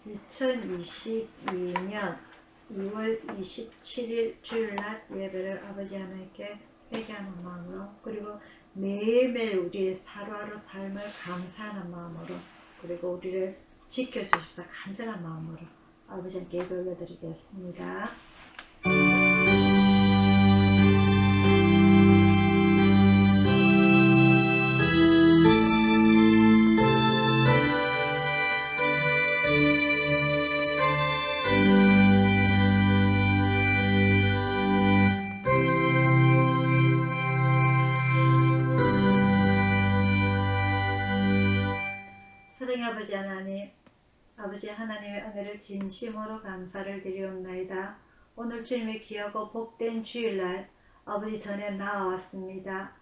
2022년 2월 27일 주일날 예배를 아버지 하나님께 회개하는 마음으로, 그리고 매일매일 우리의 하루하루 삶을 감사하는 마음으로, 그리고 우리를 지켜주십사 간절한 마음으로 아버지 함께 예배 올려드리겠습니다. 사랑의 아버지 하나님, 아버지 하나님의 은혜를 진심으로 감사를 드리옵나이다. 오늘 주님의 귀하고 복된 주일날 아버지 전에 나와왔습니다.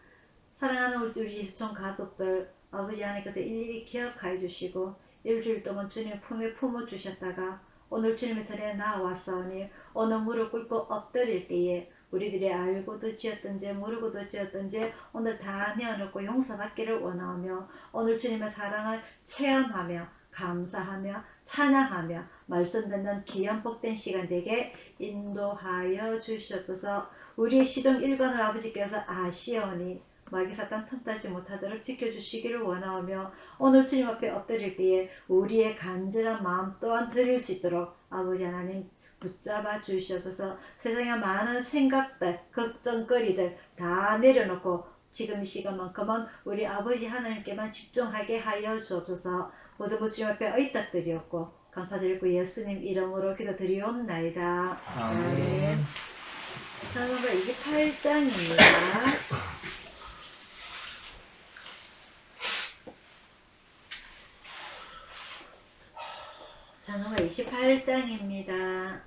사랑하는 우리 종 가족들 아버지 하나님께서 일일이 기억하여 주시고 일주일 동안 주님 품에 품어주셨다가 오늘 주님의 전에 나와왔사오니 오늘 무릎 꿇고 엎드릴 때에 우리들이 알고도 지었던지 모르고도 지었던지 오늘 다 내어놓고 용서받기를 원하며 오늘 주님의 사랑을 체험하며 감사하며 찬양하며 말씀 듣는 귀한 복된 시간 되게 인도하여 주시옵소서. 우리의 시동 일관을 아버지께서 아시오니 마귀 사탄 틈타지 못하도록 지켜주시기를 원하오며 오늘 주님 앞에 엎드릴 때에 우리의 간절한 마음 또한 드릴 수 있도록 아버지 하나님 붙잡아 주시옵소서. 세상에 많은 생각들, 걱정거리들 다 내려놓고 지금 이 시간만큼은 우리 아버지 하나님께만 집중하게 하여 주옵소서. 모든 것 주님 앞에 의탁드리옵고 감사드리고 예수님 이름으로 기도드리옵나이다. 아멘. 찬송가 28장입니다. 찬송가 28장입니다.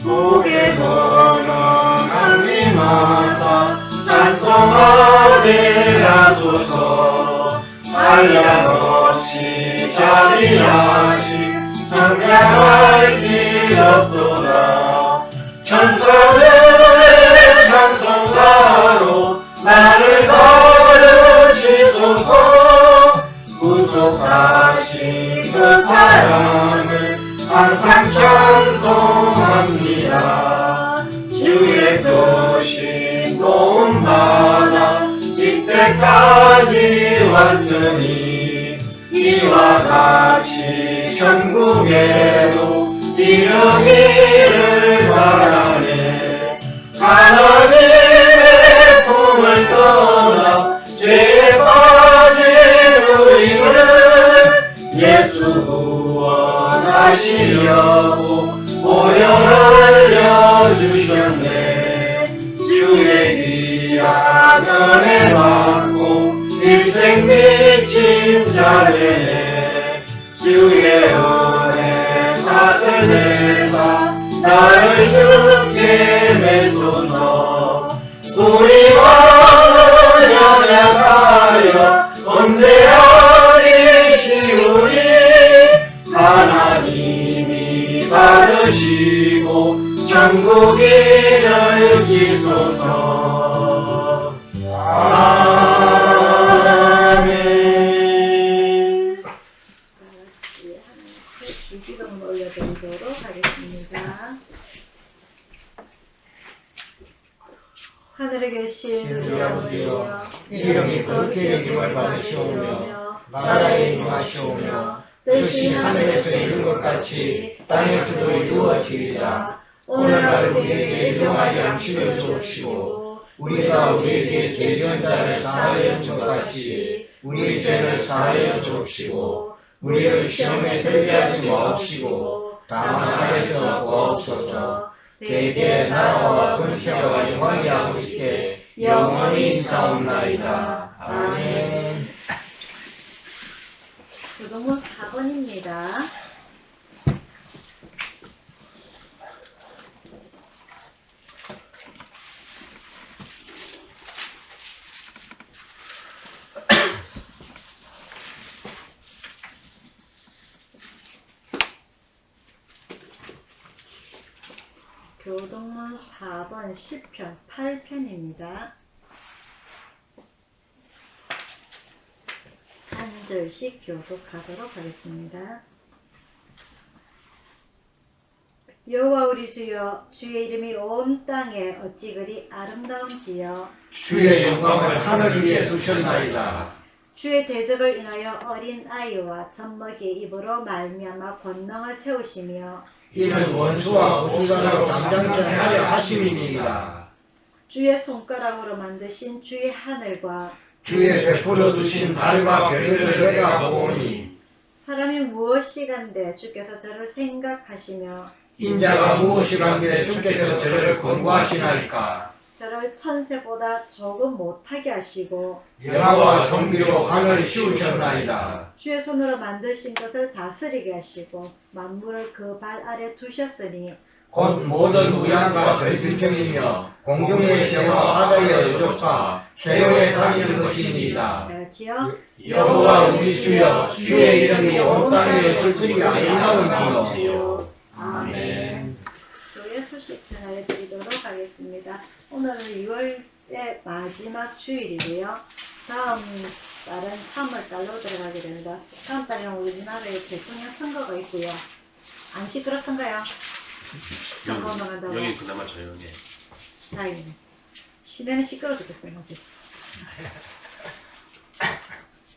복에 보는 하나님 하사 찬송하게 하소서. 한량없이 자비하신 성량할 길 없도다. 천사들의 찬송가로 나를 거르시소서. 구속하신 그 사랑을 항상 찬송합니다. 주의 표신 도움받아 이때까지 왔으니 이와 같이 천국에도 이르기를 바라네. 하나님의 품을 떠나 죄에 빠진 우리를 예수 구원하시려고 보혈을 흘려주셨네. 주의 귀한 은혜 받고 일생 미친 자 되네. 주의 은혜 삭을 내사 나를 주께 메소서. 우리 마음을 연약하여 온대하기 쉬우니 하나님이 받으시고 천국 이를 지소서. 아멘. 주기도문 올려드리도록 하겠습니다. 하늘에 계신 우리 아버지여, 이름이 거룩히 여김을 받으시오며 나라에 임하시오며 뜻이 하늘에서 이룬 것 같이 땅에서도 이루어지리라. 오늘날 우리에게 일용할 양식을 주옵시고 우리가 우리에게 죄 지은 자를 사하여 준 것 같이 우리 죄를 사하여 주옵시고 우리를 시험에 들게 하지 마옵시고 다만 악에서 구하옵소서. 대개 나라와 근시와 영광이 아버지께 영원히 있사옵나이다. 아멘. 교동문 4번입니다. 교동문 4번 10편 8편입니다. 절씩 교독하도록 하겠습니다. 여호와 우리 주여, 주의 이름이 온 땅에 어찌 그리 아름다운지요. 주의 영광을 하늘 위에 두셨나이다. 주의 대적을 인하여 어린 아이와 젖먹이의 입으로 말미암아 권능을 세우시며 이는 원수와 우주사로 당장케 하려 하심이니이다. 주의 손가락으로 만드신 주의 하늘과 주의 베풀어 두신 달과 별들을 내가 보오니 사람이 무엇이간데 주께서 저를 생각하시며 인자가 무엇이간데 주께서 저를 권고하시나이까. 저를 천새보다 조금 못하게 하시고 영화와 정비로 강을 씌우셨나이다. 주의 손으로 만드신 것을 다스리게 하시고 만물을 그 발 아래 두셨으니 곧 모든 우양과 별빛경이며 공중의 새와 바다의 의족과 해오에 살리는 것입니다. 그렇지요? 여호와 우리 주여, 주의 이름이 온 땅에 끝이 아름다운지요. 아멘. 교회 소식 전해드리도록 하겠습니다. 오늘은 2월의 마지막 주일이고요. 다음 달은 3월달로 들어가게 됩니다. 다음 달에는 우리나라에 대통령 선거가 있고요. 안 시끄럽던가요? 선거 나간다고. 여기 그나마 조용해. 다행이네. 시내는 시끄러워 죽겠어요. 맞지?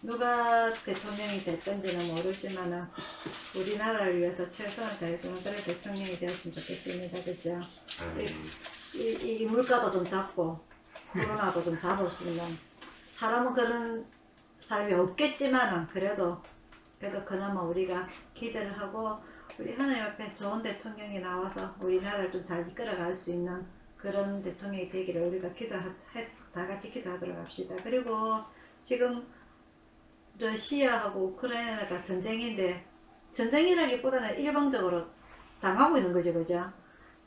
누가 대통령이 됐던지는 모르지만 우리나라를 위해서 최선을 다해주는 그런 대통령이 되었으면 좋겠습니다. 그죠? 이 물가도 좀 잡고 코로나도 좀 잡았으면 사람은 그런 사람이 없겠지만 그래도 그나마 우리가 기대를 하고 우리 하나님 앞에 좋은 대통령이 나와서 우리나라를 좀 잘 이끌어갈 수 있는 그런 대통령이 되기를 우리가 다 같이 기도하도록 합시다. 그리고 지금 러시아하고 우크라이나가 전쟁인데 전쟁이라기보다는 일방적으로 당하고 있는 거죠. 그죠?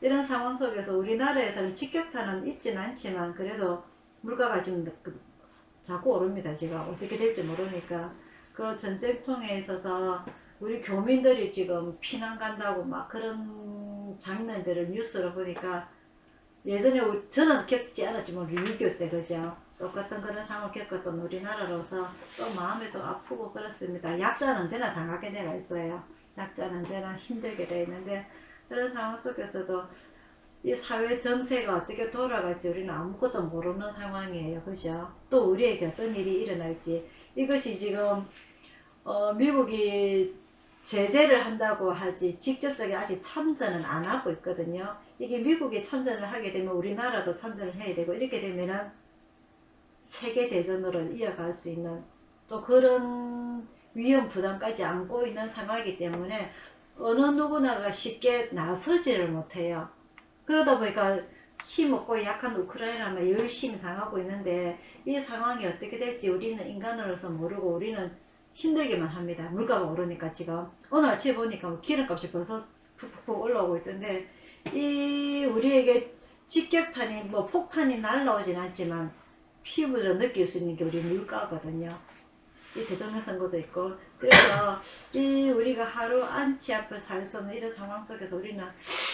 이런 상황 속에서 우리나라에서는 직격탄은 있지는 않지만 그래도 물가가 지금 자꾸 오릅니다. 지금 어떻게 될지 모르니까 그 전쟁통에 있어서 우리 교민들이 지금 피난 간다고 막 그런 장면들을 뉴스로 보니까 예전에 저는 겪지 않았지만 우리 6.25 때 그죠? 똑같은 그런 상황을 겪었던 우리나라로서 또 마음이 또 아프고 그렇습니다. 약자는 언제나 당하게 되어 있어요. 약자는 언제나 힘들게 되어 있는데 그런 상황 속에서도 이 사회 정세가 어떻게 돌아갈지 우리는 아무것도 모르는 상황이에요. 그죠? 또 우리에게 어떤 일이 일어날지 이것이 지금 미국이 제재를 한다고 하지 직접적인 아직 참전은 안 하고 있거든요. 이게 미국이 참전을 하게 되면 우리나라도 참전을 해야 되고 이렇게 되면은 세계대전으로 이어갈 수 있는 또 그런 위험 부담까지 안고 있는 상황이기 때문에 어느 누구나가 쉽게 나서지를 못해요. 그러다 보니까 힘없고 약한 우크라이나만 열심히 당하고 있는데 이 상황이 어떻게 될지 우리는 인간으로서 모르고 우리는 힘들게만 합니다. 물가가 오르니까 지금 오늘 아침에 보니까 기름값이 벌써 푹푹 올라오고 있던데 이 우리에게 직격탄이 뭐 폭탄이 날라오진 않지만 피부로 느낄 수 있는 게 우리 물가거든요. 이 대통령 선거도 있고 그래서 이 우리가 하루 안치 앞을 살 수 없는 이런 상황 속에서 우리는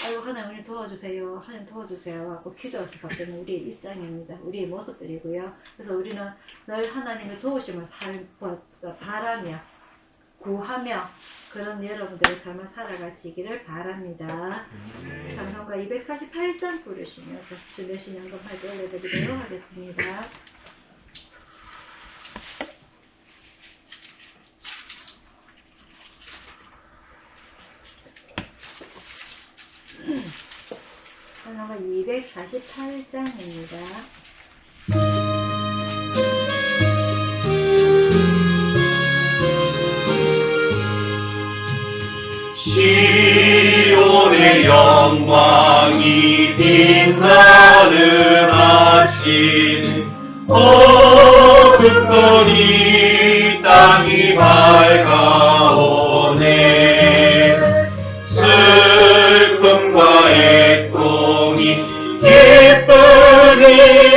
아이고 하나님 도와주세요 하나님 도와주세요 하고 기도할 수밖에 없는 우리의 입장입니다. 우리의 모습들이고요. 그래서 우리는 늘 하나님의 도우심을 바라며 구하며 그런 여러분들의 삶을 살아가시기를 바랍니다. 찬송가 248장 부르시면서 주내신 연금할 때 올려드리도록 하겠습니다. 찬송가 248장입니다. 시온의 영광이 빛나는 아침 어둡더니 땅이 밝아오네 슬픔과 애통이 기쁨이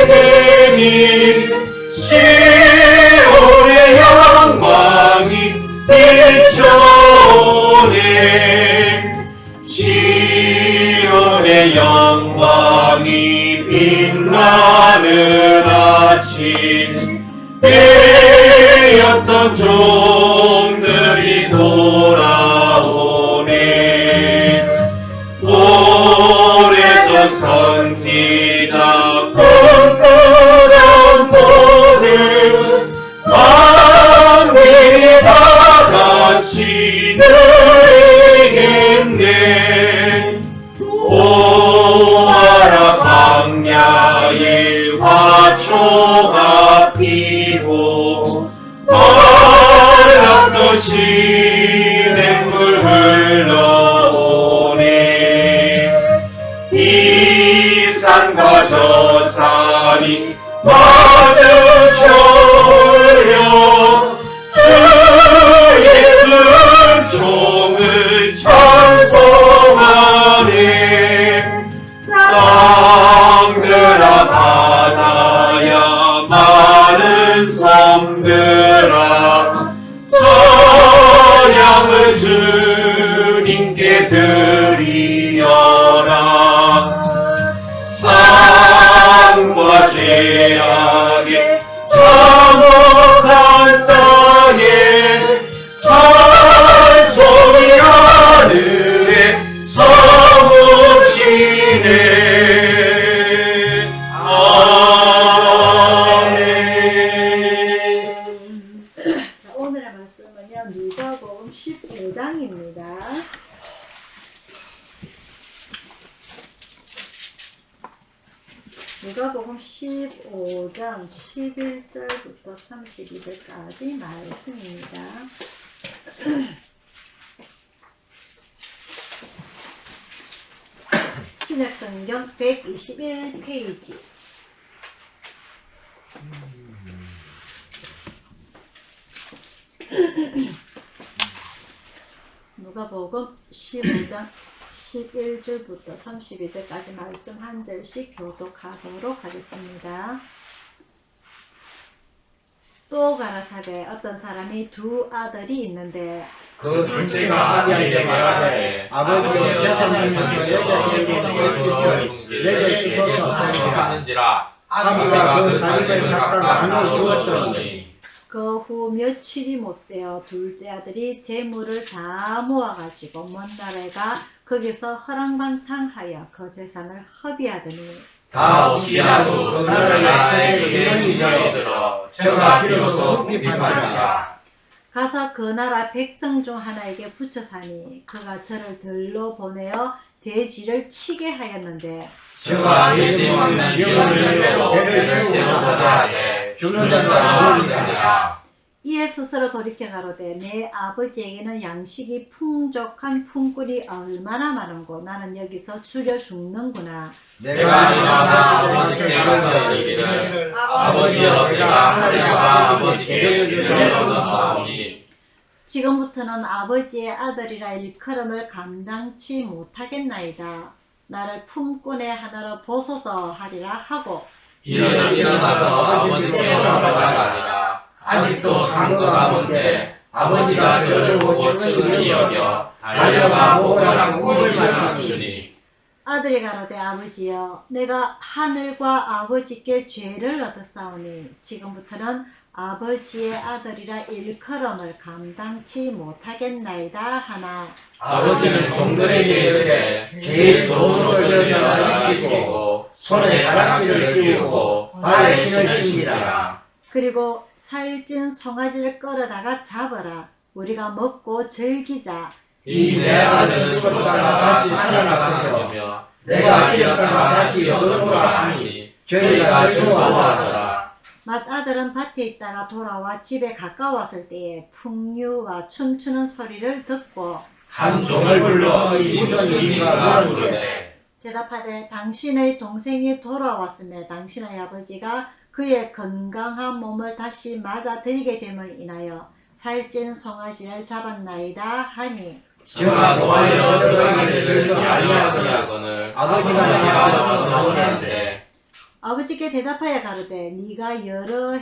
되니 시온의 영광이 비춰오네 시온의 영광이 빛나는 아침 때였던 종들이 돌아오네. 오래전 선지자 꿈꾸던 모든 만민이 다 같이 누리겠네. 오하라 광야에 화초가 피고 바람도 시냇물 흘러오네. 이 산과 저 산이 마주쳐려 주 예수 종을 찬송하네. 땅들아 바다야 마른 섬들아 찬양을 주님께 드리어라. 쌍과 죄악에 참혹한 땅에 찬송이 하늘에 서무치네. 아멘. 자, 오늘의 말씀은요, 누가복음 15장입니다. 누가복음 15장 11절부터 32절까지 말씀입니다. 신약성경 121페이지. 누가복음 15장 11절부터 32절까지 말씀 한 절씩 교독하도록 하겠습니다. 또 가라사대 어떤 사람이 두 아들이 있는데 그 둘째가 아비에게 말하되 아버지의 세상을 내게 주소서 하는지라. 아비가 그 자식을 각각 나눠 주었더니 그 후 며칠이 못되어 둘째 아들이 재물을 다 모아가지고 먼 나라에 가 거기서 허랑방탕하여 그 재산을 허비하더니 다 없이라도 그 나라에 그의 인연이 들어 저가 비로소 궁핍하니라. 가서 그 나라 백성 중 하나에게 붙여 사니 그가 저를 들로 보내어 돼지를 치게 하였는데 저가 돼지 먹는 지원을 배를 세워서자 하되 주는 자가 모르느니라. 이에 스스로 돌이켜 가로되 내 아버지에게는 양식이 풍족한 품꾼이 얼마나 많은고 나는 여기서 줄여 죽는구나. 내가 일어나 아버지께 가서 이르기를 아버지여 내가 하늘과 아버지께 기름을 얻었사오니 지금부터는 아버지의 아들이라 일컬음을 감당치 못하겠나이다. 나를 품꾼의 하나로 보소서 하리라 하고 일어나서 아버지께 돌아가니라. 아직도 상도가 먼데 아버지가 저를 보고 충분히 여겨 달려가 오라는 꿈을 말하주니 아들이 가로되 아버지여 내가 하늘과 아버지께 죄를 얻었사오니 지금부터는 아버지의 아들이라 일컬음을 감당치 못하겠나이다 하나 아버지는 종들에게 이르되 제일 좋은 옷을 여자 입히고 손에 가락지를 끼우고 발에 신을 신기라. 그리고 살찐 송아지를 끌어다가 잡아라. 우리가 먹고 즐기자. 이 내 아들은 죽었다가 다시 살아났으며 내가 잃었다가 다시 얻었노라 하니 저희가 즐거워하더라. 맏아들은 밭에 있다가 돌아와 집에 가까웠을 때에 풍류와 춤추는 소리를 듣고 한 종을 불러 이웃 주인이가 부르되 대답하되 당신의 동생이 돌아왔으며 당신의 아버지가 그의 건강한 몸을 다시 맞아들이게 됨을 인하여 살찐 송아지를 잡았나이다 하니 저가 노하여 들어가기를 그렇게 아니하더라거늘 아버지가 나와서 나오는데 아버지께 대답하여 가로되 내가 여러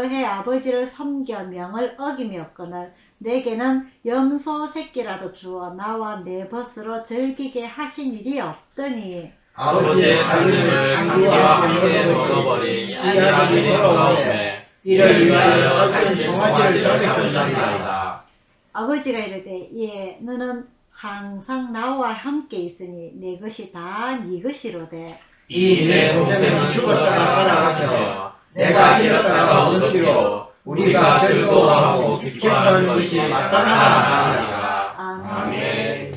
해 아버지를 섬겨 명을 어김이었거늘 내게는 염소 새끼라도 주어 나와 내 벗으로 즐기게 하신 일이 없더니 아버지의 살림을 장기와 함께 먹어버린 이 아들이 돌아오매 이를 위하여 어떤 송아지를 잡으셨나이다. 아버지가 이르되 예 너는 항상 나와 함께 있으니 내 것이 다 네 것이로되 이 내 동생은 죽었다가 살아가며 내가 잃었다가 얻었기로 우리가 즐거워하고 기뻐하는 것이 마땅하니라. 아멘.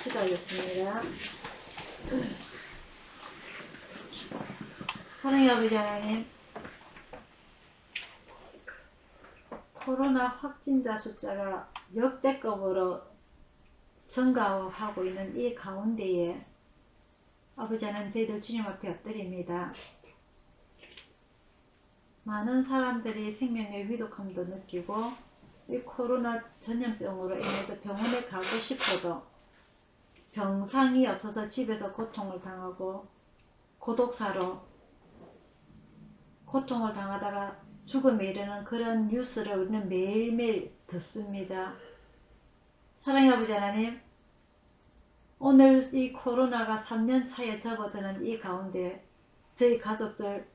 기도하겠습니다. 사랑의 아버지 하나님, 코로나 확진자 숫자가 역대급으로 증가하고 있는 이 가운데에 아버지 하나님 저희들 주님 앞에 엎드립니다. 많은 사람들이 생명의 위독함도 느끼고 이 코로나 전염병으로 인해서 병원에 가고 싶어도 병상이 없어서 집에서 고통을 당하고 고독사로 고통을 당하다가 죽음에 이르는 그런 뉴스를 우리는 매일매일 듣습니다. 사랑의 아버지 하나님, 오늘 이 코로나가 3년 차에 접어드는 이 가운데 저희 가족들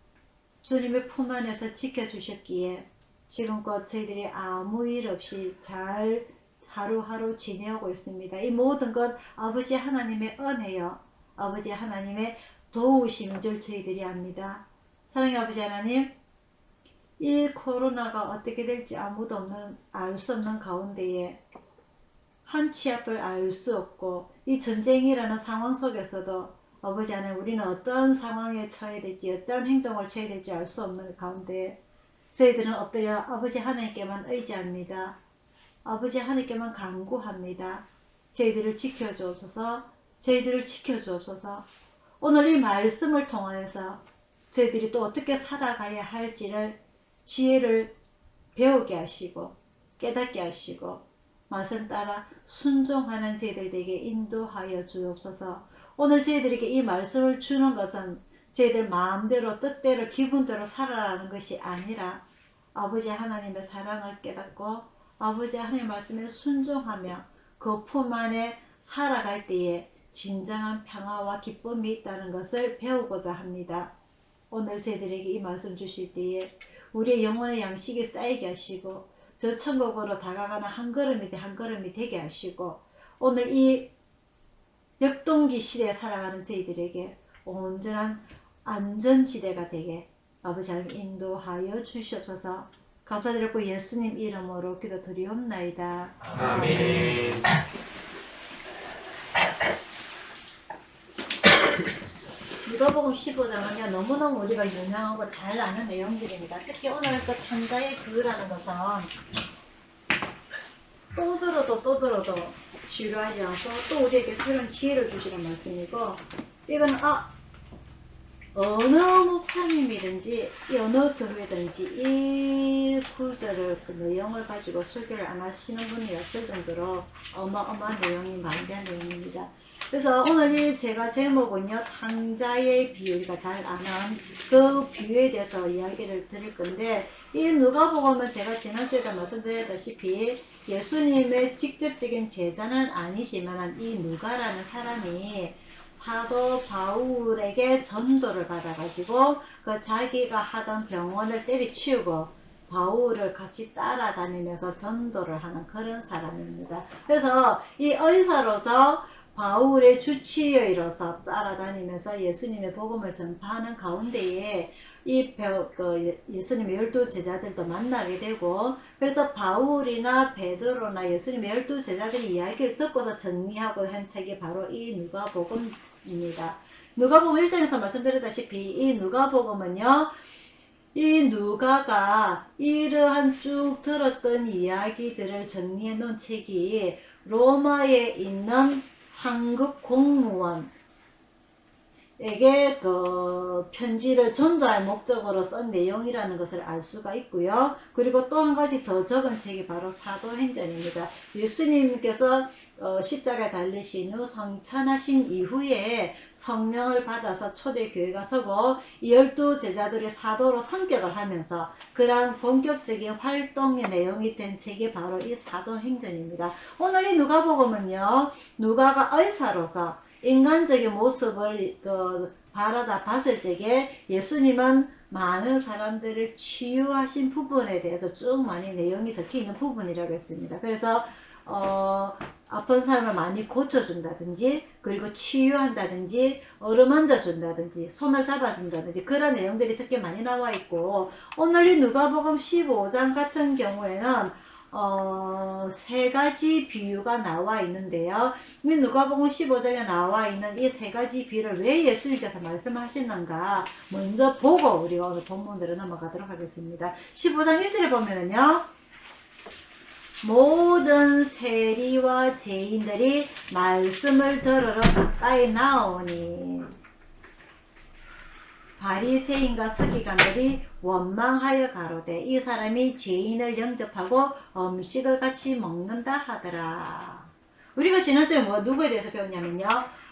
주님의 품 안에서 지켜주셨기에 지금껏 저희들이 아무 일 없이 잘 하루하루 지내오고 있습니다. 이 모든 것 아버지 하나님의 은혜요, 아버지 하나님의 도우심인 줄 저희들이 압니다. 사랑의 아버지 하나님, 이 코로나가 어떻게 될지 아무도 알 수 없는 가운데에 한치 앞을 알 수 없고 이 전쟁이라는 상황 속에서도 아버지 하나님 우리는 어떤 상황에 처해야 될지 어떤 행동을 취해야 될지 알 수 없는 가운데 저희들은 엎드려 아버지 하나님께만 의지합니다. 아버지 하나님께만 간구합니다. 저희들을 지켜주옵소서, 저희들을 지켜주옵소서. 오늘 이 말씀을 통하여서 저희들이 또 어떻게 살아가야 할지를 지혜를 배우게 하시고 깨닫게 하시고 말씀 따라 순종하는 저희들에게 인도하여 주옵소서. 오늘 저희들에게 이 말씀을 주는 것은 저희들 마음대로 뜻대로 기분대로 살아가는 것이 아니라 아버지 하나님의 사랑을 깨닫고 아버지 하나님의 말씀에 순종하며 그 품 안에 살아갈 때에 진정한 평화와 기쁨이 있다는 것을 배우고자 합니다. 오늘 저희들에게 이 말씀 주실 때에 우리의 영혼의 양식이 쌓이게 하시고 저 천국으로 다가가는 한 걸음이 되게 하시고 오늘 이 역동기 시대에 살아가는 저희들에게 온전한 안전지대가 되게 아버지 하나님 인도하여 주시옵소서. 감사드리고 예수님 이름으로 기도드리옵나이다. 아멘. 누가복음 15장은요 너무너무 우리가 유명하고 잘 아는 내용들입니다. 특히 오늘 그 탕자의 비유라는 것은 또 들어도 지루하지 않고 또 우리에게 새로운 지혜를 주시는 말씀이고 이거는 어느 목사님이든지 어느 교회든지 이 구절을 그 내용을 가지고 설교를 안 하시는 분이 없을 정도로 어마어마한 내용이 많은 내용입니다. 그래서 오늘 제가 제목은요 탕자의 비유, 우리가 잘 아는 그 비유에 대해서 이야기를 드릴 건데 이 누가복음은 제가 지난주에도 말씀드렸다시피 예수님의 직접적인 제자는 아니지만 이 누가라는 사람이 사도 바울에게 전도를 받아가지고 그 자기가 하던 병원을 때려치우고 바울을 같이 따라다니면서 전도를 하는 그런 사람입니다. 그래서 이 의사로서 바울의 주치의로서 따라다니면서 예수님의 복음을 전파하는 가운데에 예수님의 12제자들도 만나게 되고 그래서 바울이나 베드로나 예수님의 12제자들의 이야기를 듣고서 정리하고 한 책이 바로 이 누가복음입니다. 누가복음 1장에서 말씀드렸다시피 이 누가복음은요 이 누가가 이러한 쭉 들었던 이야기들을 정리해 놓은 책이 로마에 있는 상급 공무원에게 그 편지를 전도할 목적으로 쓴 내용이라는 것을 알 수가 있고요. 그리고 또 한 가지 더 적은 책이 바로 사도행전입니다. 예수님께서 십자가에 달리신 후 성찬하신 이후에 성령을 받아서 초대교회가 서고 12제자들의 사도로 성격을 하면서 그러한 본격적인 활동의 내용이 된 책이 바로 이 사도행전입니다. 오늘 이 누가복음은요 누가가 의사로서 인간적인 모습을 바라다 봤을 적에 예수님은 많은 사람들을 치유하신 부분에 대해서 쭉 많이 내용이 적혀 있는 부분이라고 했습니다. 그래서 아픈 사람을 많이 고쳐준다든지, 그리고 치유한다든지, 어루만져 준다든지, 손을 잡아준다든지, 그런 내용들이 특히 많이 나와 있고, 오늘 이 누가복음 15장 같은 경우에는 세 가지 비유가 나와 있는데요. 이 누가복음 15장에 나와 있는 이 세 가지 비유를 왜 예수님께서 말씀하시는가 먼저 보고 우리가 오늘 본문으로 넘어가도록 하겠습니다. 15장 1절에 보면은요, 모든 세리와 죄인들이 말씀을 들으러 가까이 나오니 바리새인과 서기관들이 원망하여 가로되 이 사람이 죄인을 영접하고 음식을 같이 먹는다 하더라. 우리가 지난주에 누구에 대해서 배웠냐면요,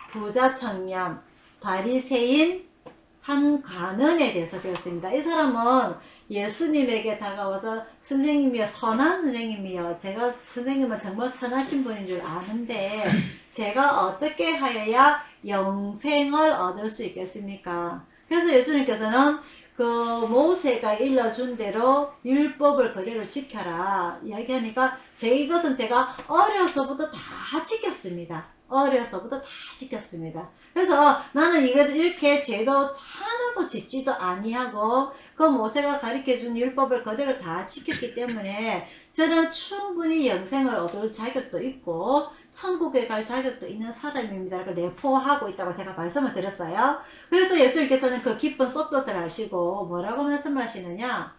부자 청년, 바리새인, 한 관원에 대해서 배웠습니다. 이 사람은 예수님에게 다가와서 선생님이여, 선한 선생님이여, 제가 선생님은 정말 선하신 분인 줄 아는데 제가 어떻게 하여야 영생을 얻을 수 있겠습니까? 그래서 예수님께서는 그 모세가 일러준 대로 율법을 그대로 지켜라 이야기하니까 이것은 제가 어려서부터 다 지켰습니다. 어려서부터 다 지켰습니다. 그래서 나는 이렇게 죄도 하나도 짓지도 아니하고 그 모세가 가르쳐준 율법을 그대로 다 지켰기 때문에 저는 충분히 영생을 얻을 자격도 있고 천국에 갈 자격도 있는 사람입니다. 라고 내포하고 있다고 제가 말씀을 드렸어요. 그래서 예수님께서는 그 깊은 속뜻을 아시고 뭐라고 말씀하시느냐,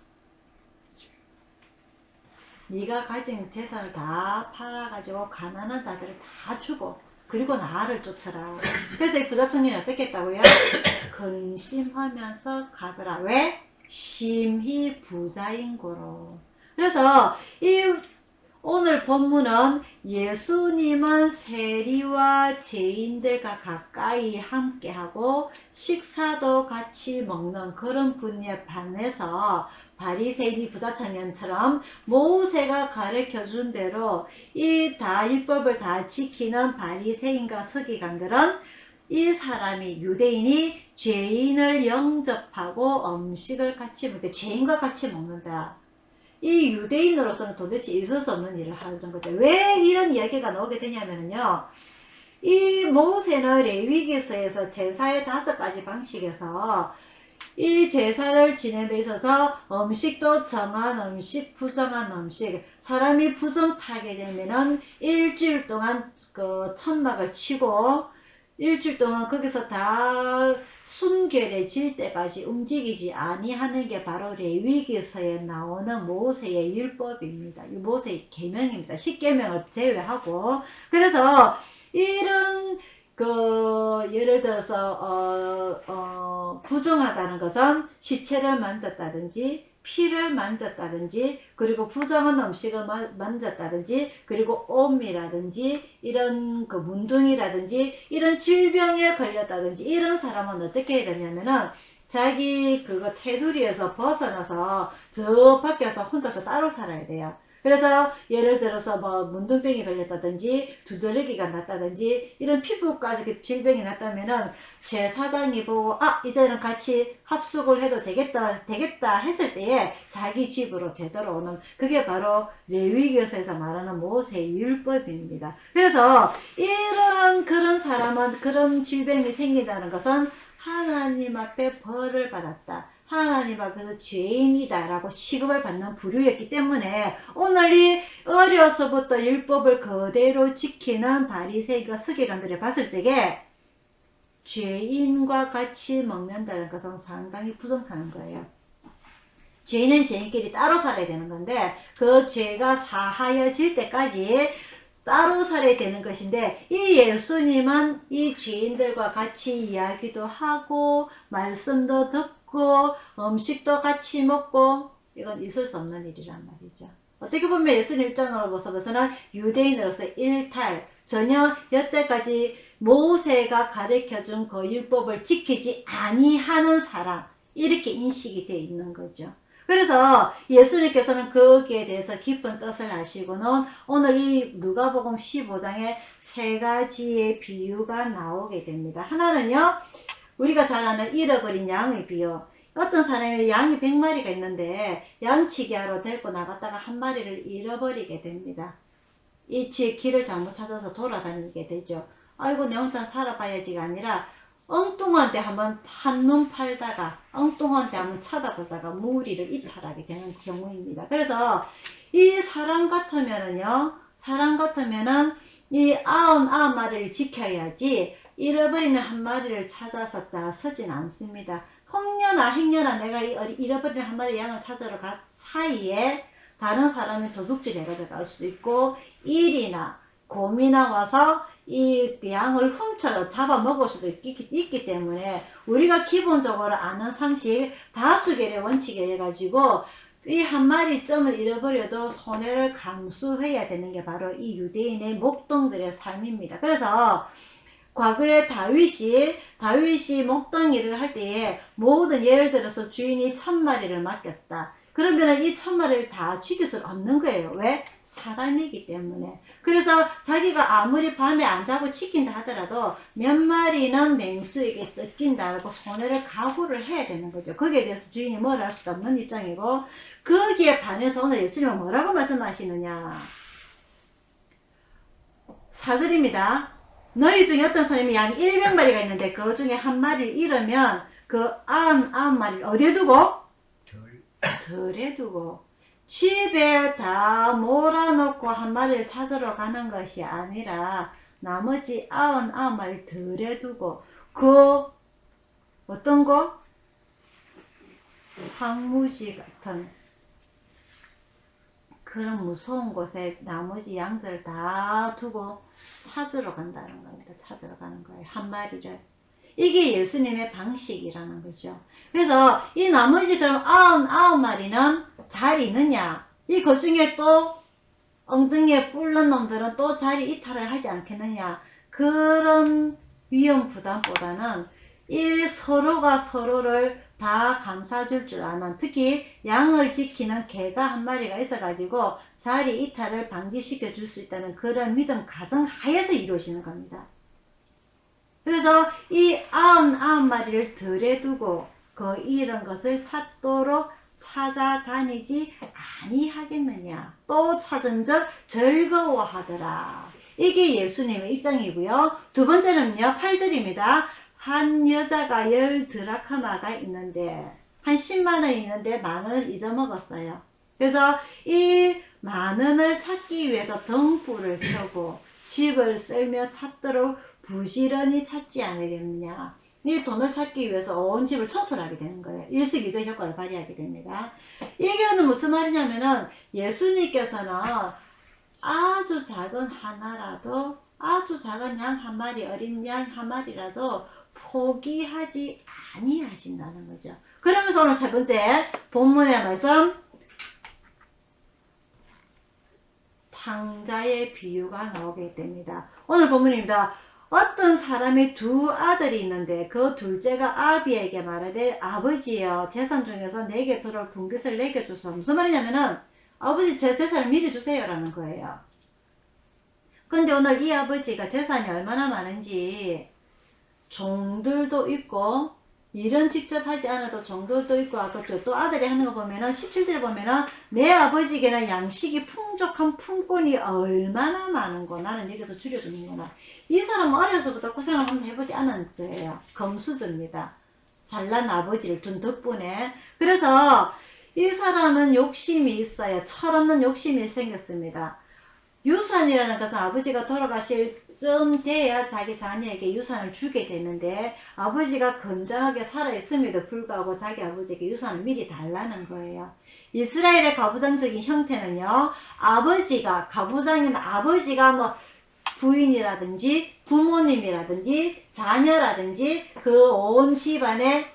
네가 가진 재산을 다 팔아가지고 가난한 자들을 다 주고 그리고 나를 쫓아라. 그래서 이 부자 청년이 어떻게 했다고요? 근심하면서 가더라. 왜? 심히 부자인 고로. 그래서 오늘 본문은 예수님은 세리와 죄인들과 가까이 함께하고 식사도 같이 먹는 그런 분에 반해서 바리새인이 부자 청년처럼 모세가 가르쳐준 대로 이 율법을 다 지키는 바리새인과 서기관들은 이 사람이 유대인이 죄인을 영접하고 음식을 같이 먹는다. 죄인과 같이 먹는다. 이 유대인으로서는 도대체 있을 수 없는 일을 하는 거죠. 왜 이런 이야기가 나오게 되냐면요, 이 모세는 레위기서에서 제사의 5가지 방식에서 이 제사를 지냄에 있어서 음식도 정한 음식, 부정한 음식, 사람이 부정 타게 되면은 일주일 동안 그 천막을 치고 일주일 동안 거기서 다 순결해질 때까지 움직이지 아니하는 게 바로 레위기서에 나오는 모세의 율법입니다. 이 모세의 계명입니다. 10계명을 제외하고. 그래서 이런 예를 들어서 부정하다는 것은 시체를 만졌다든지 피를 만졌다든지 그리고 부정한 음식을 만졌다든지 그리고 옴이라든지 이런 문둥이라든지 이런 질병에 걸렸다든지 이런 사람은 어떻게 해야 되냐면은 자기 테두리에서 벗어나서 저 밖에서 혼자서 따로 살아야 돼요. 그래서 예를 들어서 문둥병이 걸렸다든지 두드러기가 났다든지 이런 피부까지 질병이 났다면은 제사장이 보고 이제는 같이 합숙을 해도 되겠다 했을 때에 자기 집으로 되돌아오는, 그게 바로 레위기서에서 말하는 모세의 율법입니다. 그래서 그런 사람은 그런 질병이 생긴다는 것은 하나님 앞에 벌을 받았다, 하나님 앞에서 죄인이다 라고 취급을 받는 부류였기 때문에 오늘 이 어려서부터 율법을 그대로 지키는 바리새인과 서기관들을 봤을 적에 죄인과 같이 먹는다는 것은 상당히 부정하는 거예요. 죄인은 죄인끼리 따로 살아야 되는 건데 그 죄가 사하여질 때까지 따로 살아야 되는 것인데, 이 예수님은 이 죄인들과 같이 이야기도 하고 말씀도 듣고 음식도 같이 먹고, 이건 있을 수 없는 일이란 말이죠. 어떻게 보면 예수님 입장으로 봐서는 유대인으로서 일탈, 전혀 여태까지 모세가 가르쳐준 그 율법을 지키지 아니하는 사람, 이렇게 인식이 되어 있는 거죠. 그래서 예수님께서는 거기에 대해서 깊은 뜻을 아시고는 오늘 이 누가복음 15장에 3가지의 비유가 나오게 됩니다. 하나는요, 우리가 잘 아는 잃어버린 양의 비유. 어떤 사람이 양이 100마리가 있는데 양치기하러 데리고 나갔다가 한 마리를 잃어버리게 됩니다. 이 길을 잘못 찾아서 돌아다니게 되죠. 아이고 내 혼자 살아봐야지가 아니라 엉뚱한데 한번 한눈 팔다가 엉뚱한데 한번 쳐다보다가 무리를 이탈하게 되는 경우입니다. 그래서 이 사람 같으면은요, 사람 같으면은 이 99마리를 지켜야지 잃어버리는 한 마리를 찾아서 나서진 않습니다. 혹여나 행여나 내가 잃어버리는 한 마리 양을 찾으러 간 사이에 다른 사람이 도둑질 해가지고 갈 수도 있고 일이나 곰이나 와서 이 양을 훔쳐 잡아먹을 수도 있기 때문에 우리가 기본적으로 아는 상식 다수결의 원칙에 해가지고 이 한 마리쯤을 잃어버려도 손해를 감수해야 되는 게 바로 이 유대인의 목동들의 삶입니다. 그래서 과거에 다윗이 목동일을 할 때에 모든 예를 들어서 주인이 1000마리를 맡겼다. 그러면은 이 1000마리를 다 지킬 수 없는 거예요. 왜? 사람이기 때문에. 그래서 자기가 아무리 밤에 안 자고 지킨다 하더라도 몇 마리는 맹수에게 뜯긴다고 손해를 각오를 해야 되는 거죠. 거기에 대해서 주인이 뭐라 할 수도 없는 입장이고, 거기에 반해서 오늘 예수님은 뭐라고 말씀하시느냐. 4절입니다. 너희 중에 어떤 사람이 양 100마리가 있는데 그 중에 한 마리를 잃으면 그 99마리를 어디에 두고? 덜에 두고 집에 다 몰아놓고 한 마리를 찾으러 가는 것이 아니라 나머지 99마리를 덜에 두고 그 어떤 거? 황무지 같은 그런 무서운 곳에 나머지 양들을 다 두고 찾으러 간다는 겁니다. 찾으러 가는 거예요. 한 마리를. 이게 예수님의 방식이라는 거죠. 그래서 이 나머지 그럼 99마리는 잘 있느냐? 이 그 중에 또 엉덩이에 뿔난 놈들은 또 자리 이탈을 하지 않겠느냐? 그런 위험 부담보다는 이 서로가 서로를 다 감싸줄 줄 아는, 특히 양을 지키는 개가 한 마리가 있어가지고 자리 이탈을 방지시켜 줄 수 있다는 그런 믿음 가정 하에서 이루어지는 겁니다. 그래서 이 99마리를 덜에 두고 그 잃은 것을 찾도록 찾아다니지 아니하겠느냐. 또 찾은 적 즐거워하더라. 이게 예수님의 입장이고요. 두 번째는요. 8절입니다. 한 여자가 10드라크마가 있는데 한 10만원이 있는데 만원을 잊어먹었어요. 그래서 이 만원을 찾기 위해서 등불을 켜고 집을 쓸며 찾도록 부지런히 찾지 않으겠느냐. 이 돈을 찾기 위해서 온 집을 청소를 하게 되는 거예요. 일석이조 효과를 발휘하게 됩니다. 이게는 무슨 말이냐면은 예수님께서는 아주 작은 하나라도, 아주 작은 양 한 마리, 어린 양 한 마리라도 포기하지 아니하신다는 거죠. 그러면서 오늘 세 번째 본문의 말씀, 탕자의 비유가 나오게 됩니다. 오늘 본문입니다. 어떤 사람이 두 아들이 있는데 그 둘째가 아비에게 말하되 아버지여 재산 중에서 내게 들어올 분깃을 내게 주소. 무슨 말이냐면은 아버지 제 재산을 미리 주세요 라는 거예요. 근데 오늘 이 아버지가 재산이 얼마나 많은지 종들도 있고 일은 직접 하지 않아도 종들도 있고 아까 또 아들이 하는 거 보면은 17절 보면은 내 아버지에게는 양식이 풍족한 품꾼이 얼마나 많은고 나는 여기서 줄여주는구나. 이 사람은 어려서부터 고생을 한번 해보지 않은 거예요. 금수저입니다. 잘난 아버지를 둔 덕분에. 그래서 이 사람은 욕심이 있어요. 철없는 욕심이 생겼습니다. 유산이라는 것은 아버지가 돌아가실 쯤 돼야 자기 자녀에게 유산을 주게 되는데 아버지가 건장하게 살아있음에도 불구하고 자기 아버지에게 유산을 미리 달라는 거예요. 이스라엘의 가부장적인 형태는요, 가부장인 아버지가 뭐 부인이라든지 부모님이라든지 자녀라든지 그 온 집안의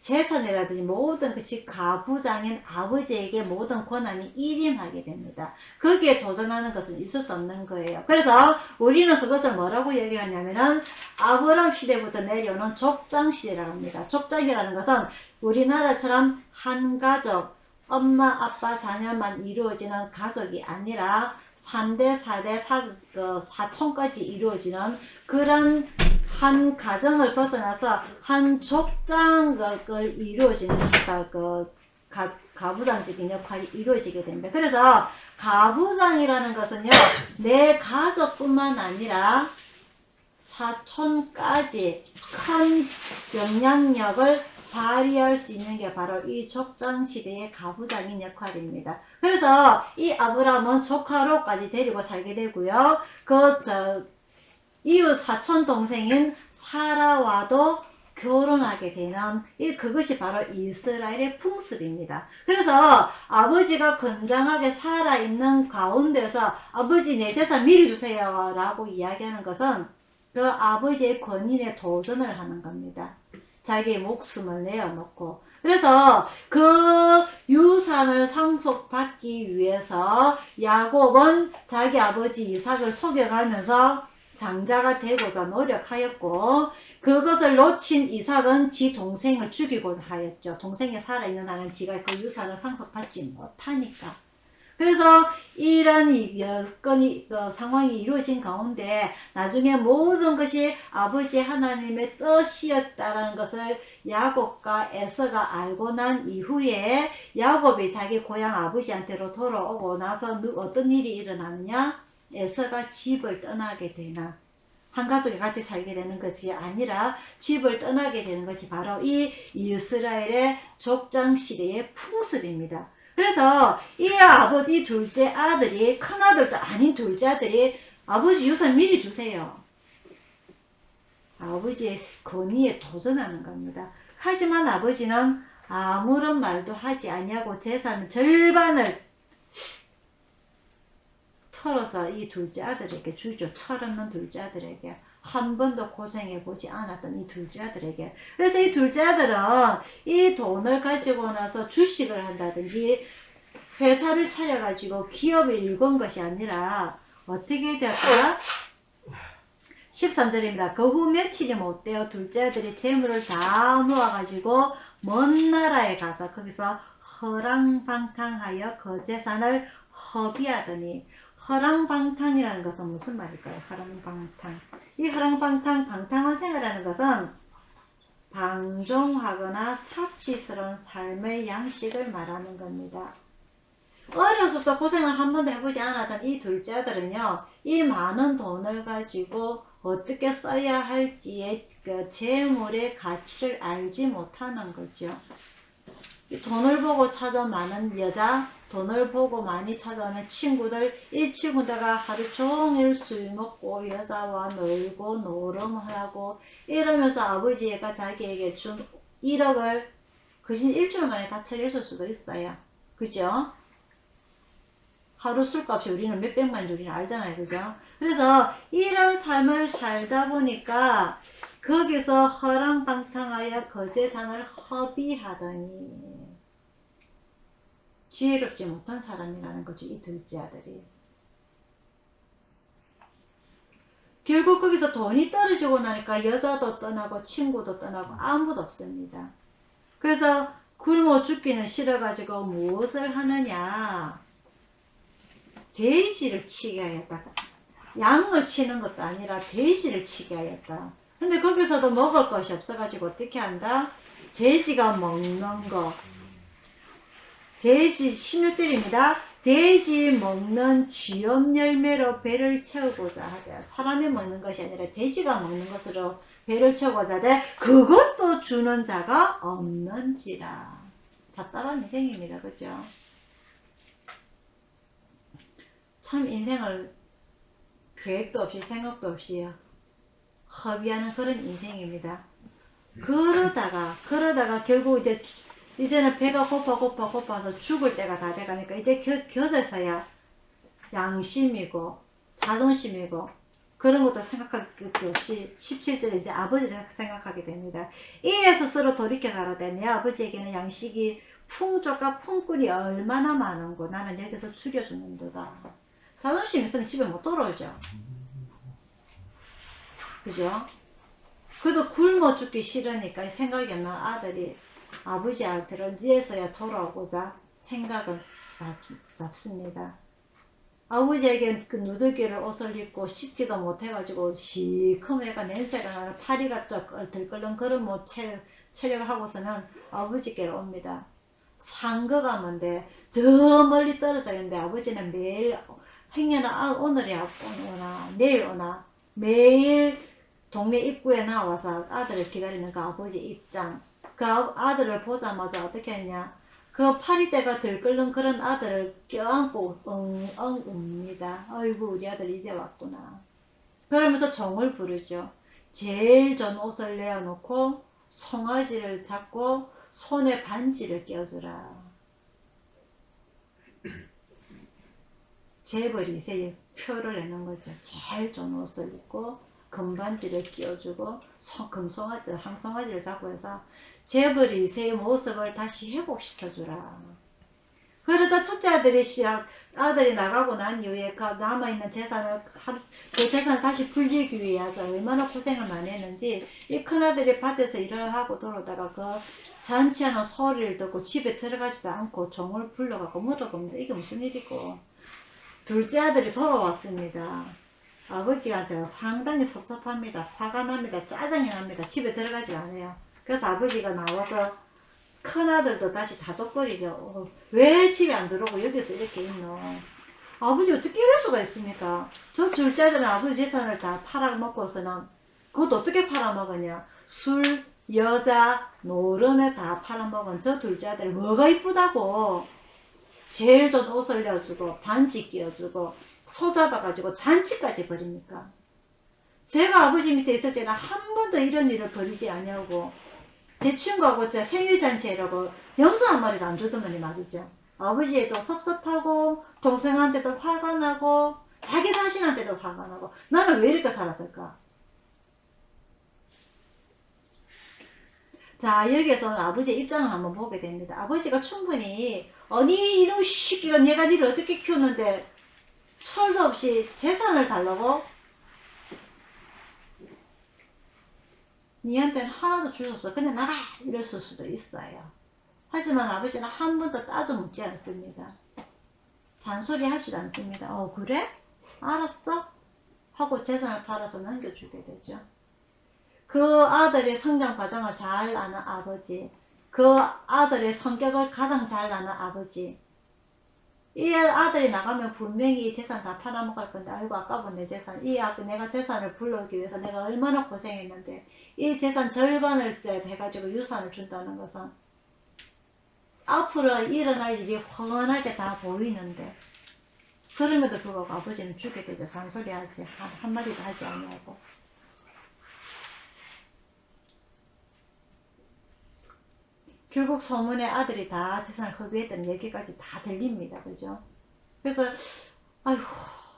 재산이라든지 모든 것이 가부장인 아버지에게 모든 권한이 일임하게 됩니다. 거기에 도전하는 것은 있을 수 없는 거예요. 그래서 우리는 그것을 뭐라고 얘기하냐면은 아브라함 시대부터 내려오는 족장 시대라고 합니다. 족장이라는 것은 우리나라처럼 한 가족, 엄마, 아빠, 자녀만 이루어지는 가족이 아니라 3대, 4대, 4촌까지 이루어지는 그런 한 가정을 벗어나서 한 족장을 이루어지는 시가 가부장적인 역할이 이루어지게 됩니다. 그래서 가부장이라는 것은요, 내 가족뿐만 아니라 사촌까지 큰 영향력을 발휘할 수 있는 게 바로 이 족장시대의 가부장인 역할입니다. 그래서 이 아브라함은 조카로까지 데리고 살게 되고요. 이웃 사촌 동생인 사라와도 결혼하게 되는 그것이 바로 이스라엘의 풍습입니다. 그래서 아버지가 건장하게 살아있는 가운데서 아버지 내 재산 미리 주세요 라고 이야기하는 것은 그 아버지의 권위에 도전을 하는 겁니다. 자기의 목숨을 내어놓고. 그래서 그 유산을 상속받기 위해서 야곱은 자기 아버지 이삭을 속여가면서 장자가 되고자 노력하였고, 그것을 놓친 이삭은 지 동생을 죽이고자 하였죠. 동생이 살아있는 한은 지가 그 유산을 상속받지 못하니까. 그래서 이런 여건이 상황이 이루어진 가운데 나중에 모든 것이 아버지 하나님의 뜻이었다는 것을 야곱과 에서가 알고 난 이후에 야곱이 자기 고향 아버지한테로 돌아오고 나서 어떤 일이 일어나느냐, 에서가 집을 떠나게 되나, 한 가족이 같이 살게 되는 것이 아니라 집을 떠나게 되는 것이 바로 이 이스라엘의 족장 시대의 풍습입니다. 그래서 이 둘째 아들이, 큰아들도 아닌 둘째 아들이 아버지 유산 미리 주세요. 아버지의 권위에 도전하는 겁니다. 하지만 아버지는 아무런 말도 하지 아니하고 재산 절반을 털어서 이 둘째 아들에게 주죠. 철없는 둘째 아들에게. 한 번도 고생해보지 않았던 이 둘째 아들에게. 그래서 이 둘째 아들은 이 돈을 가지고 나서 주식을 한다든지 회사를 차려가지고 기업을 일군 것이 아니라 어떻게 될까? 13절입니다. 그 후 며칠이 못 되어 둘째 아들이 재물을 다 모아가지고 먼 나라에 가서 거기서 허랑방탕하여 그 재산을 허비하더니, 허랑방탕이라는 것은 무슨 말일까요? 허랑방탕. 이 허랑방탕, 방탕한 생활하는 것은 방종하거나 사치스러운 삶의 양식을 말하는 겁니다. 어려서부터 고생을 한 번도 해보지 않았던 이 둘째 아들은요, 이 많은 돈을 가지고 어떻게 써야 할지의 그 재물의 가치를 알지 못하는 거죠. 돈을 보고 찾아 많은 여자, 돈을 보고 많이 찾아오는 친구들, 이 친구들과 하루 종일 술 먹고 여자와 놀고 노름하고 이러면서 아버지가 자기에게 준 1억을 그신 일주일 만에 다 처리했을 수도 있어요. 그죠? 하루 술값이 우리는 몇백만인지 우리는 알잖아요. 그죠? 그래서 이런 삶을 살다 보니까 거기서 허랑방탕하여 그 재산을 허비하더니 지혜롭지 못한 사람이라는 거죠. 이 둘째 아들이. 결국 거기서 돈이 떨어지고 나니까 여자도 떠나고 친구도 떠나고 아무도 없습니다. 그래서 굶어 죽기는 싫어가지고 무엇을 하느냐. 돼지를 치게 하였다. 양을 치는 것도 아니라 돼지를 치게 하였다. 근데 거기서도 먹을 것이 없어가지고 어떻게 한다? 돼지가 먹는 거. 돼지 16절입니다. 돼지 먹는 쥐염 열매로 배를 채우고자 하되, 사람이 먹는 것이 아니라 돼지가 먹는 것으로 배를 채우고자 하되 그것도 주는 자가 없는지라. 답답한 인생입니다. 그죠? 참 인생을 계획도 없이 생각도 없이 허비하는 그런 인생입니다. 그러다가 결국 이제는 배가 고파서 죽을 때가 다 돼가니까 이제 곁에서야 양심이고 자존심이고 그런 것도 생각할 게 없이 17절에 이제 아버지를 생각하게 됩니다. 이에 스스로 돌이켜 가로되 내 아버지에게는 양식이 풍족과 품꾼이 얼마나 많은고 나는 여기서 죽여 죽는도다. 자존심 있으면 집에 못 돌아오죠. 그죠? 그래도 굶어 죽기 싫으니까 생각이 안 나 아들이 아버지한테는 이제서야 돌아오고자 생각을 잡습니다. 아버지에게 그 누더기를 옷을 입고 씻지도 못해가지고 시커매가 냄새가 나는 파리가 들끓는 그런 뭐 체력을 하고서는 아버지께로 옵니다. 상거가 뭔데 저 멀리 떨어져 있는데 아버지는 매일 행여나 오늘이 오나 내일 오나 매일 동네 입구에 나와서 아들을 기다리는 그 아버지 입장. 그 아들을 보자마자 어떻게 했냐, 그 파리대가 들끓는 그런 아들을 껴안고 엉엉 웁니다. 아이고 우리 아들 이제 왔구나. 그러면서 종을 부르죠. 제일 전 옷을 내어놓고 송아지를 잡고 손에 반지를 껴주라. 재벌이 이제 표를 내는 거죠. 제일 좋은 옷을 입고 금반지를 끼워주고 금송아지, 항송아지를 잡고 해서 재벌이 이세의 모습을 다시 회복시켜주라. 그러자 첫째 아들이 나가고 난 이후에 그 남아있는 재산을, 그 재산을 다시 불리기 위해서 얼마나 고생을 많이 했는지 이 큰아들이 밭에서 일을 하고 돌아오다가 그 잔치하는 소리를 듣고 집에 들어가지도 않고 종을 불러갖고 물어봅니다. 이게 무슨 일이고. 둘째 아들이 돌아왔습니다. 아버지한테 상당히 섭섭합니다. 화가 납니다. 짜증이 납니다. 집에 들어가지 않아요. 그래서 아버지가 나와서 큰아들도 다시 다독거리죠. 왜 집에 안 들어오고 여기서 이렇게 있노? 아버지 어떻게 이럴 수가 있습니까? 저 둘째 아들은 아버지 재산을 다 팔아먹고서는 그것도 어떻게 팔아먹었냐? 술, 여자, 노름에 다 팔아먹은 저 둘째 아들이 뭐가 이쁘다고 제일 좋은 옷을 내어주고 반지 끼워주고 소 잡아가지고 잔치까지 벌입니까? 제가 아버지 밑에 있을 때는 한 번도 이런 일을 벌이지 아니하고 제 친구하고 제 생일잔치라고 염소 한 마리도 안 주더만이 말이죠. 아버지에도 섭섭하고 동생한테도 화가 나고 자기 자신한테도 화가 나고 나는 왜 이렇게 살았을까? 자, 여기에서 아버지의 입장을 한번 보게 됩니다. 아버지가 충분히 아니 이놈 시끼가 내가 니를 어떻게 키웠는데 철도 없이 재산을 달라고? 니한테는 하나도 줄 수 없어. 그냥 나가! 이랬을 수도 있어요. 하지만 아버지는 한 번도 따져 묻지 않습니다. 잔소리 하지도 않습니다. 그래? 알았어? 하고 재산을 팔아서 넘겨주게 되죠. 그 아들의 성장 과정을 잘 아는 아버지, 그 아들의 성격을 가장 잘 아는 아버지, 이 아들이 나가면 분명히 이 재산 다 팔아먹을 건데 아이고 아까운 내 재산, 내가 재산을 불러오기 위해서 내가 얼마나 고생했는데 이 재산 절반을 해가지고 유산을 준다는 것은 앞으로 일어날 일이 훤하게 다 보이는데 그럼에도 불구하고 아버지는 주게 되죠. 잔소리하지 한마디도 하지 않냐고. 결국 소문에 아들이 다 재산을 허비했다는 얘기까지 다 들립니다. 그죠? 그래서 아이고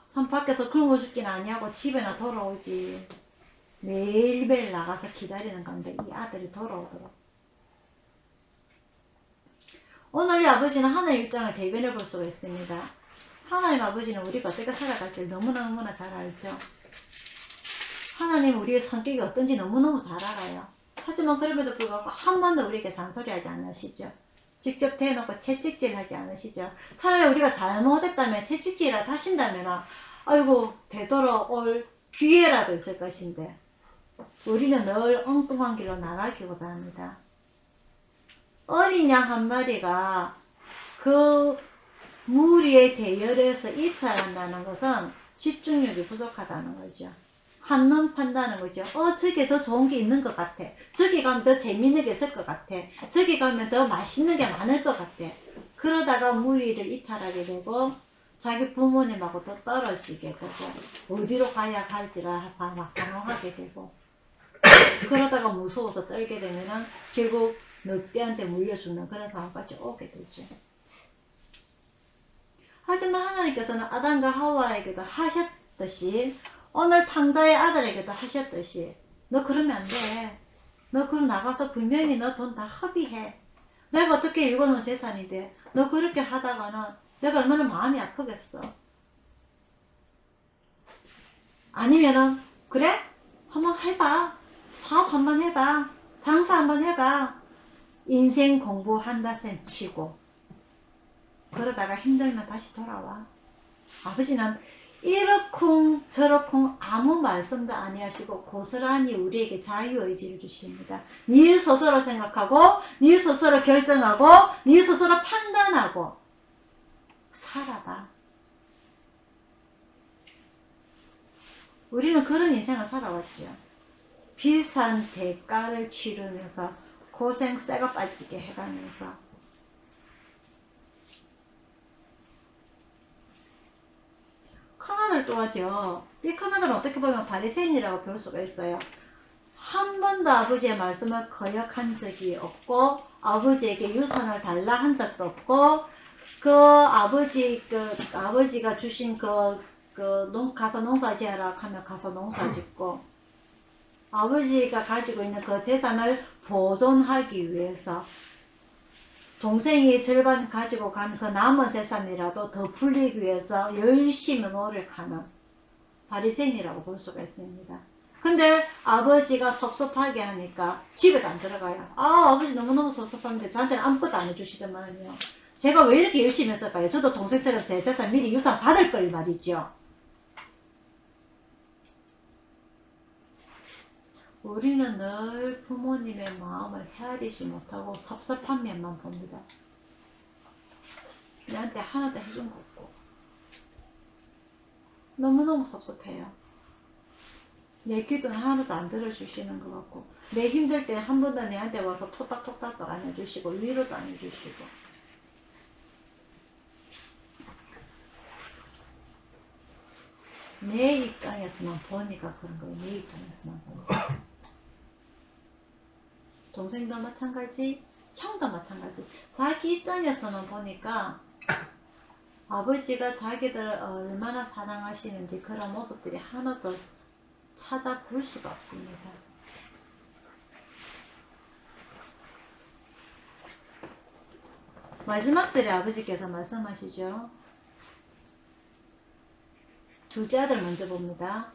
참 밖에서 굶어 죽긴 아니하고 집에나 돌아오지. 매일매일 나가서 기다리는 건데 이 아들이 돌아오도록. 오늘 이 아버지는 하나님 입장을 대변해 볼 수가 있습니다. 하나님 아버지는 우리가 어떻게 살아갈지 너무너무나 잘 알죠. 하나님 우리의 성격이 어떤지 너무너무 잘 알아요. 하지만 그럼에도 불구하고 한 번도 우리에게 잔소리하지 않으시죠. 직접 대놓고 채찍질하지 않으시죠. 차라리 우리가 잘못했다면 채찍질이라도 하신다면 아이고 되돌아올 기회라도 있을 것인데 우리는 늘 엉뚱한 길로 나가기보다 합니다. 어린 양 한 마리가 그 무리의 대열에서 이탈한다는 것은 집중력이 부족하다는 거죠. 한눈 판다는 거죠. 저기 더 좋은 게 있는 것 같아. 저기 가면 더 재밌는 게 있을 것 같아. 저기 가면 더 맛있는 게 많을 것 같아. 그러다가 무리를 이탈하게 되고 자기 부모님하고 또 떨어지게 되고 어디로 가야 할지를 막 방황하게 되고 그러다가 무서워서 떨게 되면은 결국 늑대한테 물려 죽는 그런 상황까지 오게 되죠. 하지만 하나님께서는 아담과 하와에게도 하셨듯이 오늘 탕자의 아들에게도 하셨듯이 너 그러면 안 돼. 너 그럼 나가서 분명히 너 돈 다 허비해. 내가 어떻게 읽어놓은 재산인데 너 그렇게 하다가는 내가 얼마나 마음이 아프겠어. 아니면은 그래? 한번 해봐. 사업 한번 해봐. 장사 한번 해봐. 인생 공부한다 셈 치고 그러다가 힘들면 다시 돌아와. 아버지는 이러쿵 저러쿵 아무 말씀도 아니하시고 고스란히 우리에게 자유의지를 주십니다. 네 스스로 생각하고 네 스스로 결정하고 네 스스로 판단하고 살아봐. 우리는 그런 인생을 살아왔죠. 비싼 대가를 치르면서 고생 쇠가 빠지게 해가면서 큰아들 또하죠. 이 큰아들은 어떻게 보면 바리새인이라고 볼 수가 있어요. 한 번도 아버지의 말씀을 거역한 적이 없고 아버지에게 유산을 달라 한 적도 없고 그 아버지가 주신 가서 농사 지어라 하면 가서 농사 짓고 아버지가 가지고 있는 그 재산을 보존하기 위해서 동생이 절반 가지고 간 그 남은 재산이라도 더 불리기 위해서 열심히 노력하는 바리새인이라고 볼 수가 있습니다. 근데 아버지가 섭섭하게 하니까 집에도 안 들어가요. 아버지 너무너무 섭섭한데 저한테는 아무것도 안 해주시더만요. 제가 왜 이렇게 열심히 했을까요? 저도 동생처럼 제 재산 미리 유산 받을 걸 말이죠. 우리는 늘 부모님의 마음을 헤아리지 못하고 섭섭한 면만 봅니다. 내한테 하나도 해준 거 없고 너무너무 섭섭해요. 내 기도는 하나도 안 들어주시는 것 같고 내 힘들 때 한 번도 내한테 와서 토닥토닥도 안 해주시고 위로도 안 해주시고 내 입장에서만 보니까 그런 거예요. 내 입장에서만 보니까. 동생도 마찬가지, 형도 마찬가지. 자기 입장에서만 보니까 아버지가 자기들 얼마나 사랑하시는지 그런 모습들이 하나도 찾아볼 수가 없습니다. 마지막 절에 아버지께서 말씀하시죠. 둘째 아들 먼저 봅니다.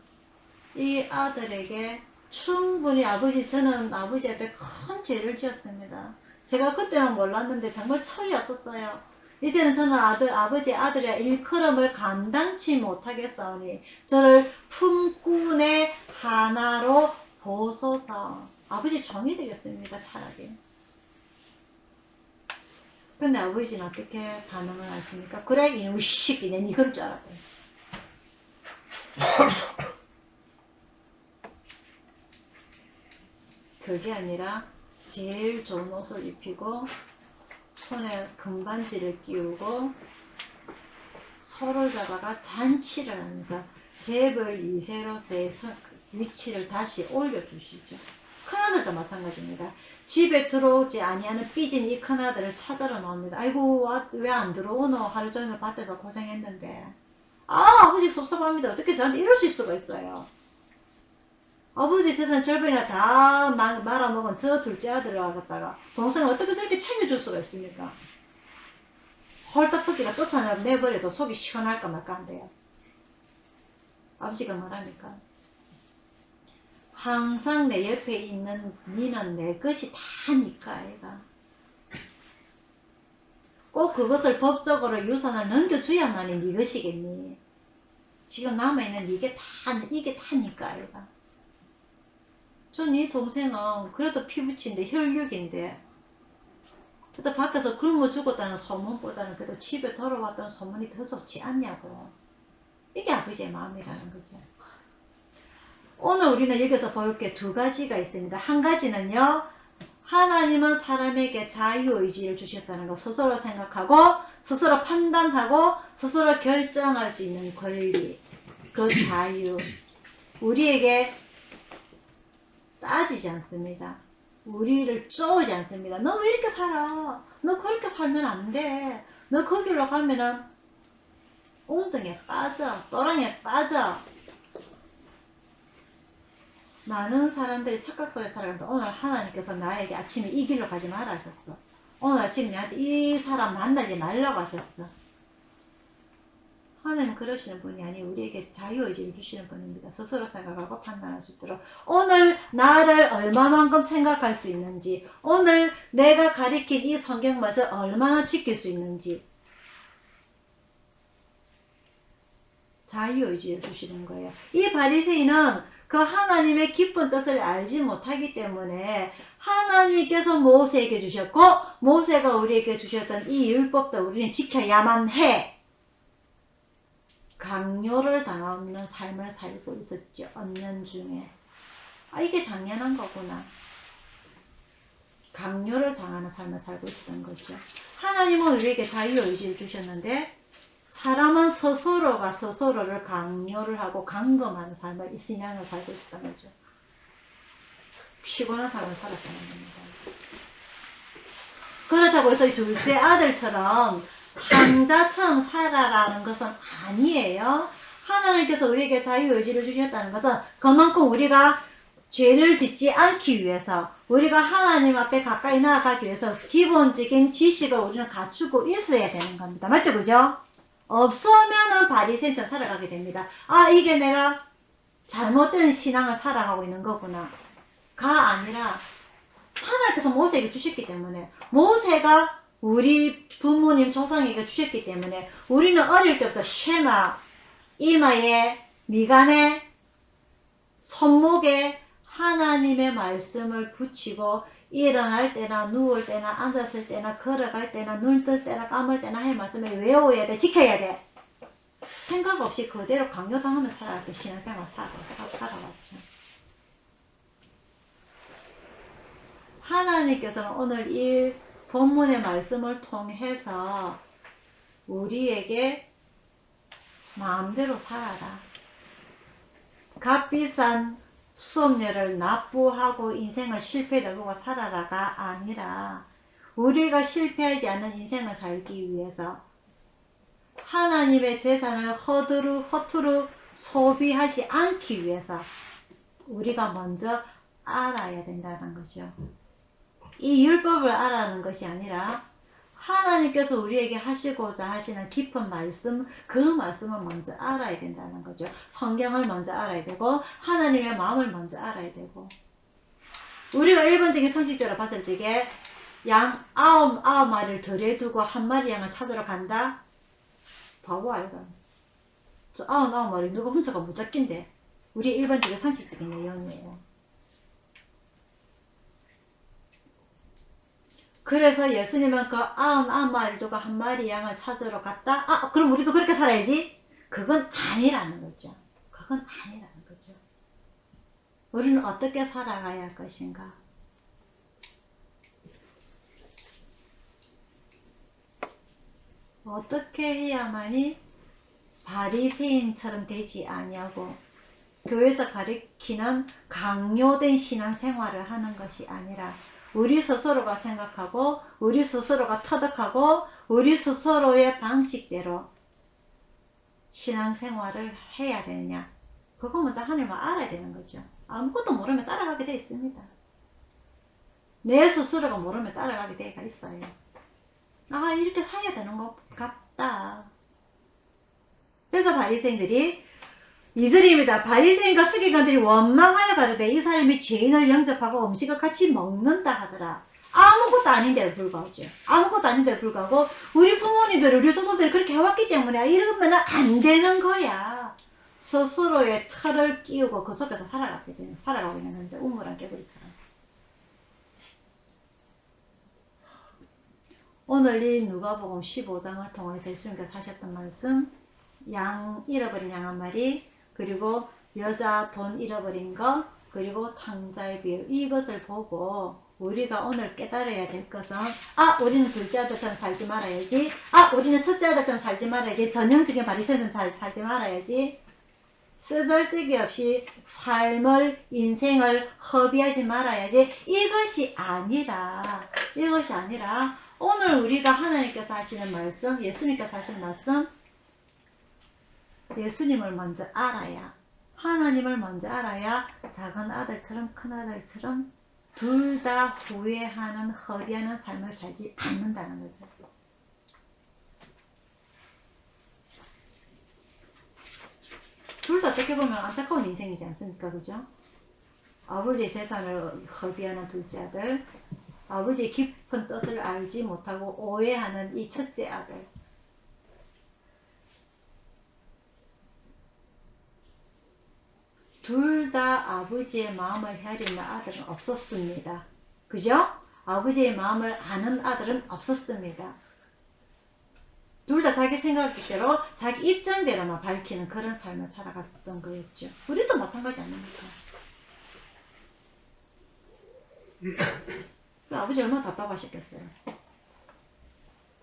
이 아들에게 충분히 저는 아버지 앞에 큰 죄를 지었습니다. 제가 그때는 몰랐는데 정말 철이 없었어요. 이제는 저는 아버지 아들의 일컬음을 감당치 못하겠사오니 저를 품꾼의 하나로 보소서. 아버지 종이 되겠습니다. 차라리. 근데 아버지는 어떻게 반응을 하십니까? 그래 이놈의 새끼네 니 그럴 줄 알았대. 그게 아니라 제일 좋은 옷을 입히고 손에 금반지를 끼우고 서로 잡아가 잔치를 하면서 재벌 2세로서의 위치를 다시 올려주시죠. 큰아들도 마찬가지입니다. 집에 들어오지 아니하는 삐진 이 큰아들을 찾아러 나옵니다. 아이고 왜 안 들어오노? 하루 종일 밭에서 고생했는데. 아버지 섭섭합니다. 어떻게 저한테 이러실 수가 있어요. 아버지 재산 절반이나 다 말아먹은 저 둘째 아들을 갖다가 동생을 어떻게 저렇게 챙겨줄 수가 있습니까? 홀딱터기가 쫓아내버려도 속이 시원할까 말까 한데요. 아버지가 말하니까 항상 내 옆에 있는 니는 내 것이 다니까 아이가 꼭 그것을 법적으로 유산을 넘겨줘야만이 네 것이겠니. 지금 남아있는 이게 다니까 아이가. 전 이 동생은 그래도 피부친데 혈육인데 그래도 밖에서 굶어 죽었다는 소문보다는 그래도 집에 돌아왔다는 소문이 더 좋지 않냐고. 이게 아버지의 마음이라는 거죠. 오늘 우리는 여기서 볼 게 두 가지가 있습니다. 한 가지는요, 하나님은 사람에게 자유의지를 주셨다는 거, 스스로 생각하고 스스로 판단하고 스스로 결정할 수 있는 권리, 그 자유, 우리에게 따지지 않습니다. 우리를 쪼지 않습니다. 너 왜 이렇게 살아? 너 그렇게 살면 안 돼. 너 거기로 가면은 웅덩이에 빠져, 또랑이에 빠져. 많은 사람들이 착각 속에 살아가는데 오늘 하나님께서 나에게 아침에 이 길로 가지 마라 하셨어. 오늘 아침에 나한테 이 사람 만나지 말라고 하셨어. 하나님은 그러시는 분이 아니 우리에게 자유의지를 주시는 분입니다. 스스로 생각하고 판단할 수 있도록 오늘 나를 얼마만큼 생각할 수 있는지, 오늘 내가 가리킨 이 성경 말씀을 얼마나 지킬 수 있는지, 자유의지를 주시는 거예요. 이 바리새인은 그 하나님의 깊은 뜻을 알지 못하기 때문에 하나님께서 모세에게 주셨고 모세가 우리에게 주셨던 이 율법도 우리는 지켜야만 해. 강요를 당하는 삶을 살고 있었죠. 언년 중에. 아, 이게 당연한 거구나. 강요를 당하는 삶을 살고 있었던 거죠. 하나님은 우리에게 자유의지를 주셨는데 사람은 스스로가 스스로를 강요를 하고 감금하는 삶을 이 신앙을 살고 있었던 거죠. 피곤한 삶을 살았다는 겁니다. 그렇다고 해서 이 둘째 아들처럼 강자처럼 살아라는 것은 아니에요. 하나님께서 우리에게 자유의지를 주셨다는 것은 그만큼 우리가 죄를 짓지 않기 위해서 우리가 하나님 앞에 가까이 나아가기 위해서 기본적인 지식을 우리는 갖추고 있어야 되는 겁니다. 맞죠? 그죠? 없으면은 바리새인처럼 살아가게 됩니다. 아, 이게 내가 잘못된 신앙을 살아가고 있는 거구나. 가 아니라 하나님께서 모세에게 주셨기 때문에 모세가 우리 부모님 조상에게 주셨기 때문에 우리는 어릴 때부터 쉐마, 이마에, 미간에, 손목에 하나님의 말씀을 붙이고 일어날 때나 누울 때나 앉았을 때나 걸어갈 때나 눈 뜰 때나 감을 때나 할 말씀을 외워야 돼. 지켜야 돼. 생각 없이 그대로 강요당하며 살아갈 때 신앙생활 살아왔죠. 하나님께서는 오늘 이 본문의 말씀을 통해서 우리에게 마음대로 살아라. 값비싼 수업료를 납부하고 인생을 실패되고 살아라가 아니라 우리가 실패하지 않는 인생을 살기 위해서 하나님의 재산을 허투루 소비하지 않기 위해서 우리가 먼저 알아야 된다는 거죠. 이 율법을 알아는 것이 아니라 하나님께서 우리에게 하시고자 하시는 깊은 말씀, 그 말씀을 먼저 알아야 된다는 거죠. 성경을 먼저 알아야 되고 하나님의 마음을 먼저 알아야 되고 우리가 일반적인 상식적으로 봤을 적에 양 아홉 마리를 덜에 두고 한 마리 양을 찾으러 간다? 바보 아이가. 저 아홉 마리 누가 훔쳐가 못 잡긴데. 우리 일반적인 상식적인 내용이에요. 그래서 예수님은 그 99마리를 두고 한 마리 양을 찾으러 갔다? 아, 그럼 우리도 그렇게 살아야지? 그건 아니라는 거죠. 그건 아니라는 거죠. 우리는 어떻게 살아가야 할 것인가? 어떻게 해야만이 바리새인처럼 되지 아니하고 교회에서 가르치는 강요된 신앙생활을 하는 것이 아니라 우리 스스로가 생각하고 우리 스스로가 터득하고 우리 스스로의 방식대로 신앙생활을 해야 되느냐, 그거 먼저 하나님을 알아야 되는 거죠. 아무것도 모르면 따라가게 돼 있습니다. 내 스스로가 모르면 따라가게 돼 있어요. 아, 이렇게 살아야 되는 것 같다. 그래서 바리새인들이 2절입니다. 바리새인과 서기관들이 원망하여 가르되 이 사람이 죄인을 영접하고 음식을 같이 먹는다 하더라. 아무것도 아닌데도 불구하고 아무것도 아닌데도 불구하고 우리 부모님들 우리 조상들이 그렇게 해왔기 때문에 이러면 안 되는 거야. 스스로의 틀을 끼우고 그 속에서 살아가고 있는 건데 우물한 개구리처럼. 오늘 이 누가복음 15장을 통해서 예수님께서 하셨던 말씀, 양 잃어버린 양 한 마리, 그리고 여자 돈 잃어버린 것, 그리고 탕자의 비유, 이것을 보고 우리가 오늘 깨달아야 될 것은, 아, 우리는 둘째 아들처럼 살지 말아야지, 아, 우리는 셋째 아들처럼 살지 말아야지, 전형적인 바리새인처럼 잘 살지 말아야지, 쓰잘데기 없이 삶을, 인생을 허비하지 말아야지, 이것이 아니라 오늘 우리가 하나님께서 하시는 말씀, 예수님께서 하시는 말씀, 예수님을 먼저 알아야, 하나님을 먼저 알아야 작은 아들처럼 큰 아들처럼 둘 다 후회하는, 허비하는 삶을 살지 않는다는 거죠. 둘 다 어떻게 보면 안타까운 인생이지 않습니까? 그죠? 아버지의 재산을 허비하는 둘째 아들, 아버지의 깊은 뜻을 알지 못하고 오해하는 이 첫째 아들. 둘 다 아버지의 마음을 헤아리는 아들은 없었습니다. 그죠? 아버지의 마음을 아는 아들은 없었습니다. 둘 다 자기 생각대로 자기 입장대로만 밝히는 그런 삶을 살아갔던 거였죠. 우리도 마찬가지 아닙니까? 그 아버지 얼마나 답답하셨겠어요.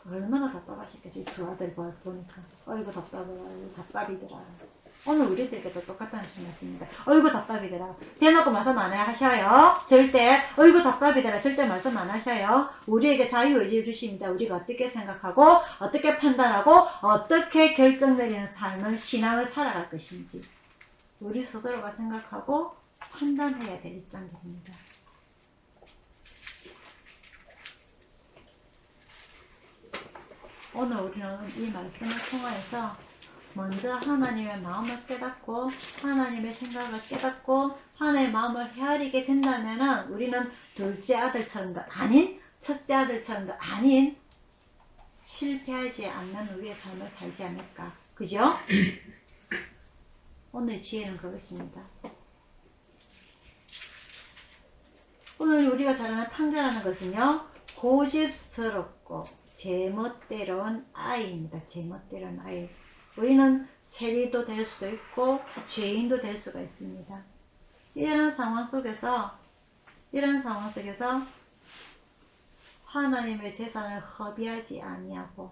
얼마나 답답하셨겠어요. 두 아들 보니까 어이구 답답이더라. 오늘 우리들에게도 똑같은 말씀입니다. 어이구 답답이더라. 대놓고 말씀 안 하셔요. 절대 어이구 답답이더라. 절대 말씀 안 하셔요. 우리에게 자유의지를 주십니다. 우리가 어떻게 생각하고 어떻게 판단하고 어떻게 결정 내리는 삶을 신앙을 살아갈 것인지 우리 스스로가 생각하고 판단해야 될 입장입니다. 오늘 우리는 이 말씀을 통하여서 먼저 하나님의 마음을 깨닫고 하나님의 생각을 깨닫고 하나님의 마음을 헤아리게 된다면 우리는 둘째 아들처럼도 아닌 첫째 아들처럼도 아닌 실패하지 않는 우리의 삶을 살지 않을까. 그죠? 오늘 지혜는 그것입니다. 오늘 우리가 잘 아는 탕자라는 것은요, 고집스럽고 제멋대로운 아이입니다. 제멋대로운 아이. 우리는 세리도 될 수도 있고 죄인도 될 수가 있습니다. 이런 상황 속에서 하나님의 재산을 허비하지 아니하고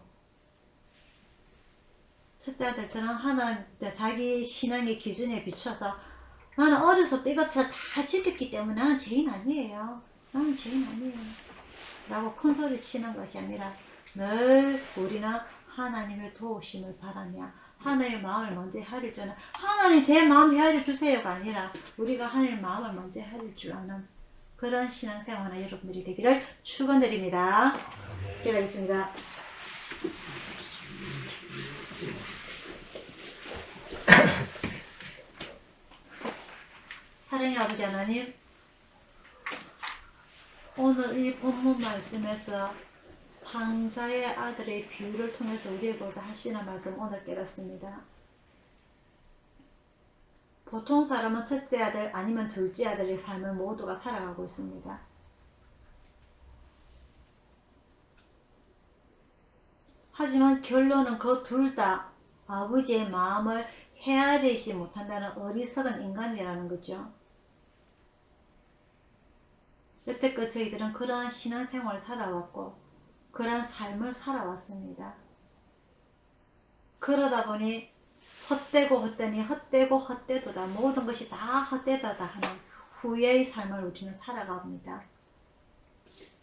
첫째 아들처럼 자기 신앙의 기준에 비춰서 나는 어려서부터 이것을 다 지켰기 때문에 나는 죄인 아니에요. 나는 죄인 아니에요. 라고 큰 소리 치는 것이 아니라 늘 우리는 하나님의 도우심을 바라며 하나님의 마음을 먼저 헤아릴 줄은 하나님 제 마음 헤아려 주세요가 아니라 우리가 하나님의 마음을 먼저 헤아릴 줄 아는 그런 신앙생활 여러분들이 되기를 축원드립니다. 기도하겠습니다. 사랑의 아버지 하나님, 오늘 이 본문 말씀에서 탕자의 아들의 비유를 통해서 우리에게서 하시는 말씀 오늘 깨닫습니다. 보통 사람은 첫째 아들 아니면 둘째 아들의 삶을 모두가 살아가고 있습니다. 하지만 결론은 그 둘 다 아버지의 마음을 헤아리지 못한다는 어리석은 인간이라는 거죠. 여태껏 저희들은 그러한 신앙생활을 살아왔고 그러한 삶을 살아왔습니다. 그러다 보니 헛되고 헛되니 헛되고 헛되도다 모든 것이 다 헛되다다 하는 후회의 삶을 우리는 살아갑니다.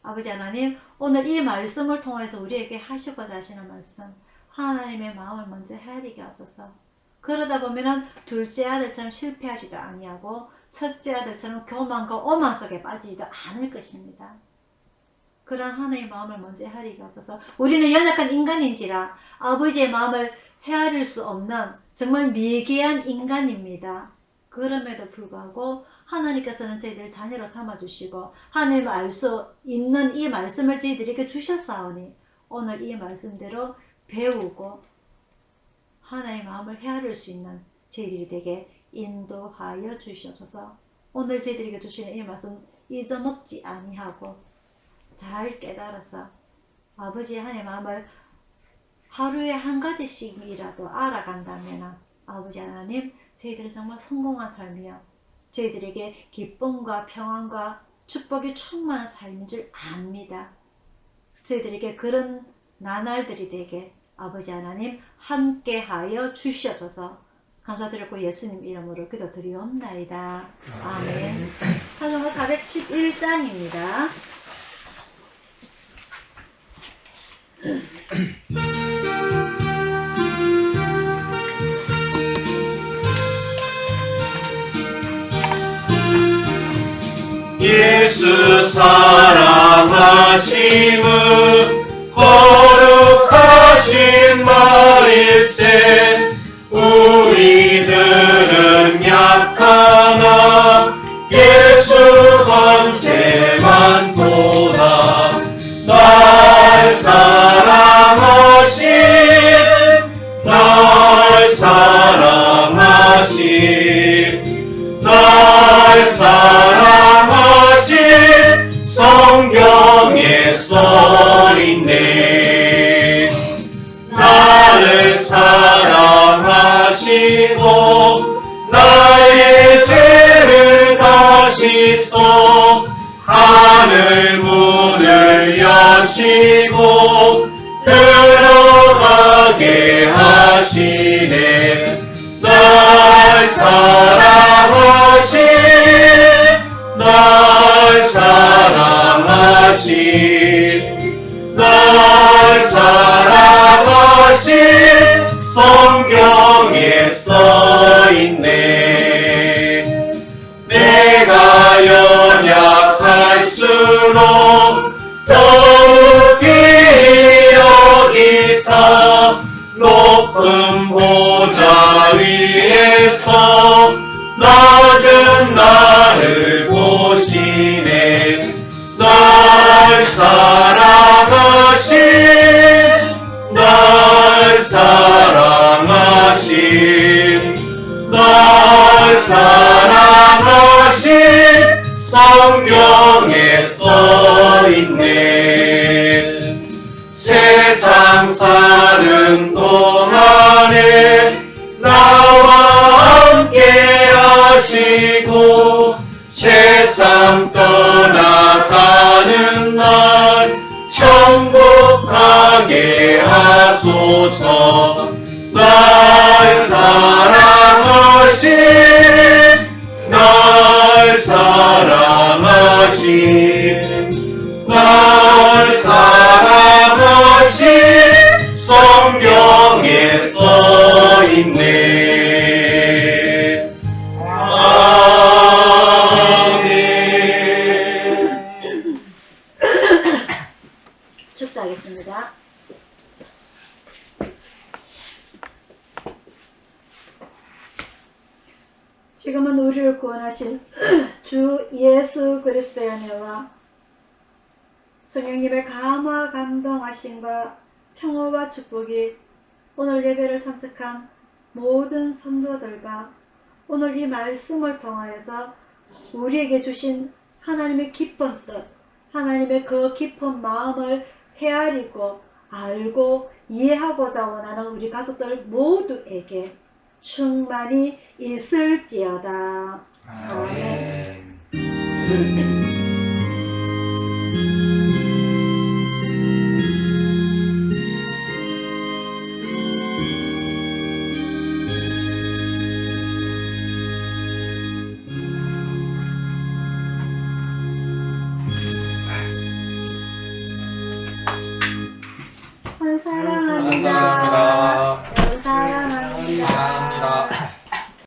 아버지 하나님, 오늘 이 말씀을 통해서 우리에게 하시고자 하시는 말씀, 하나님의 마음을 먼저 헤아리게 하소서. 그러다 보면은 둘째 아들처럼 실패하지도 아니하고 첫째 아들처럼 교만과 오만 속에 빠지지도 않을 것입니다. 그런 하나님의 마음을 먼저 헤아리게 하소서. 우리는 연약한 인간인지라 아버지의 마음을 헤아릴 수 없는 정말 미개한 인간입니다. 그럼에도 불구하고 하나님께서는 저희들을 자녀로 삼아주시고 하나님을 알 수 있는 이 말씀을 저희들에게 주셨사오니 오늘 이 말씀대로 배우고 하나님의 마음을 헤아릴 수 있는 저희들이 되게 인도하여 주시옵소서. 오늘 저희들에게 주시는 이 말씀 잊어먹지 아니하고 잘 깨달아서 아버지의 하나님의 마음을 하루에 한 가지씩이라도 알아간다면 아버지 하나님, 저희들은 정말 성공한 삶이요 저희들에게 기쁨과 평안과 축복이 충만한 삶인 줄 압니다. 저희들에게 그런 나날들이 되게 아버지 하나님 함께하여 주시옵소서. 감사드리고 예수님 이름으로 기도드리옵나이다. 아멘. 사도행전 411장입니다. 예수 사랑하심은 거룩하신 말일세. 우리들은 약하나 예수 한세만 도다. 날 사랑하신 있네. 나를 사랑하시고 나의 죄를 다 씻어 하늘 문을 여시고 들어가게 하시네. 날 사랑하신 날 사랑하신 날 사랑하신 성경에 써있네. 내가 연약할수록 더욱이 여기사 높은 보좌 위에서 낮은 나를 보시네. 날 사랑하신 날 사랑하신 날 사랑하신 성경에 써있네. 세상 사는 동안에 나와 함께 하시고 세상 떠나가는 날 천국 가게 하소서. 날 사랑하신 날 사랑하신 날 사랑하신 성경에 써있네. 아멘. 축도하겠습니다. 지금은 우리를 구원하신 주 예수 그리스도의 은혜와 성령님의 감화 감동하심과 평화와 축복이 오늘 예배를 참석한 모든 성도들과 오늘 이 말씀을 통하여서 우리에게 주신 하나님의 깊은 뜻, 하나님의 그 깊은 마음을 헤아리고 알고 이해하고자 원하는 우리 가족들 모두에게 충만히 있을지어다. 아멘. 사랑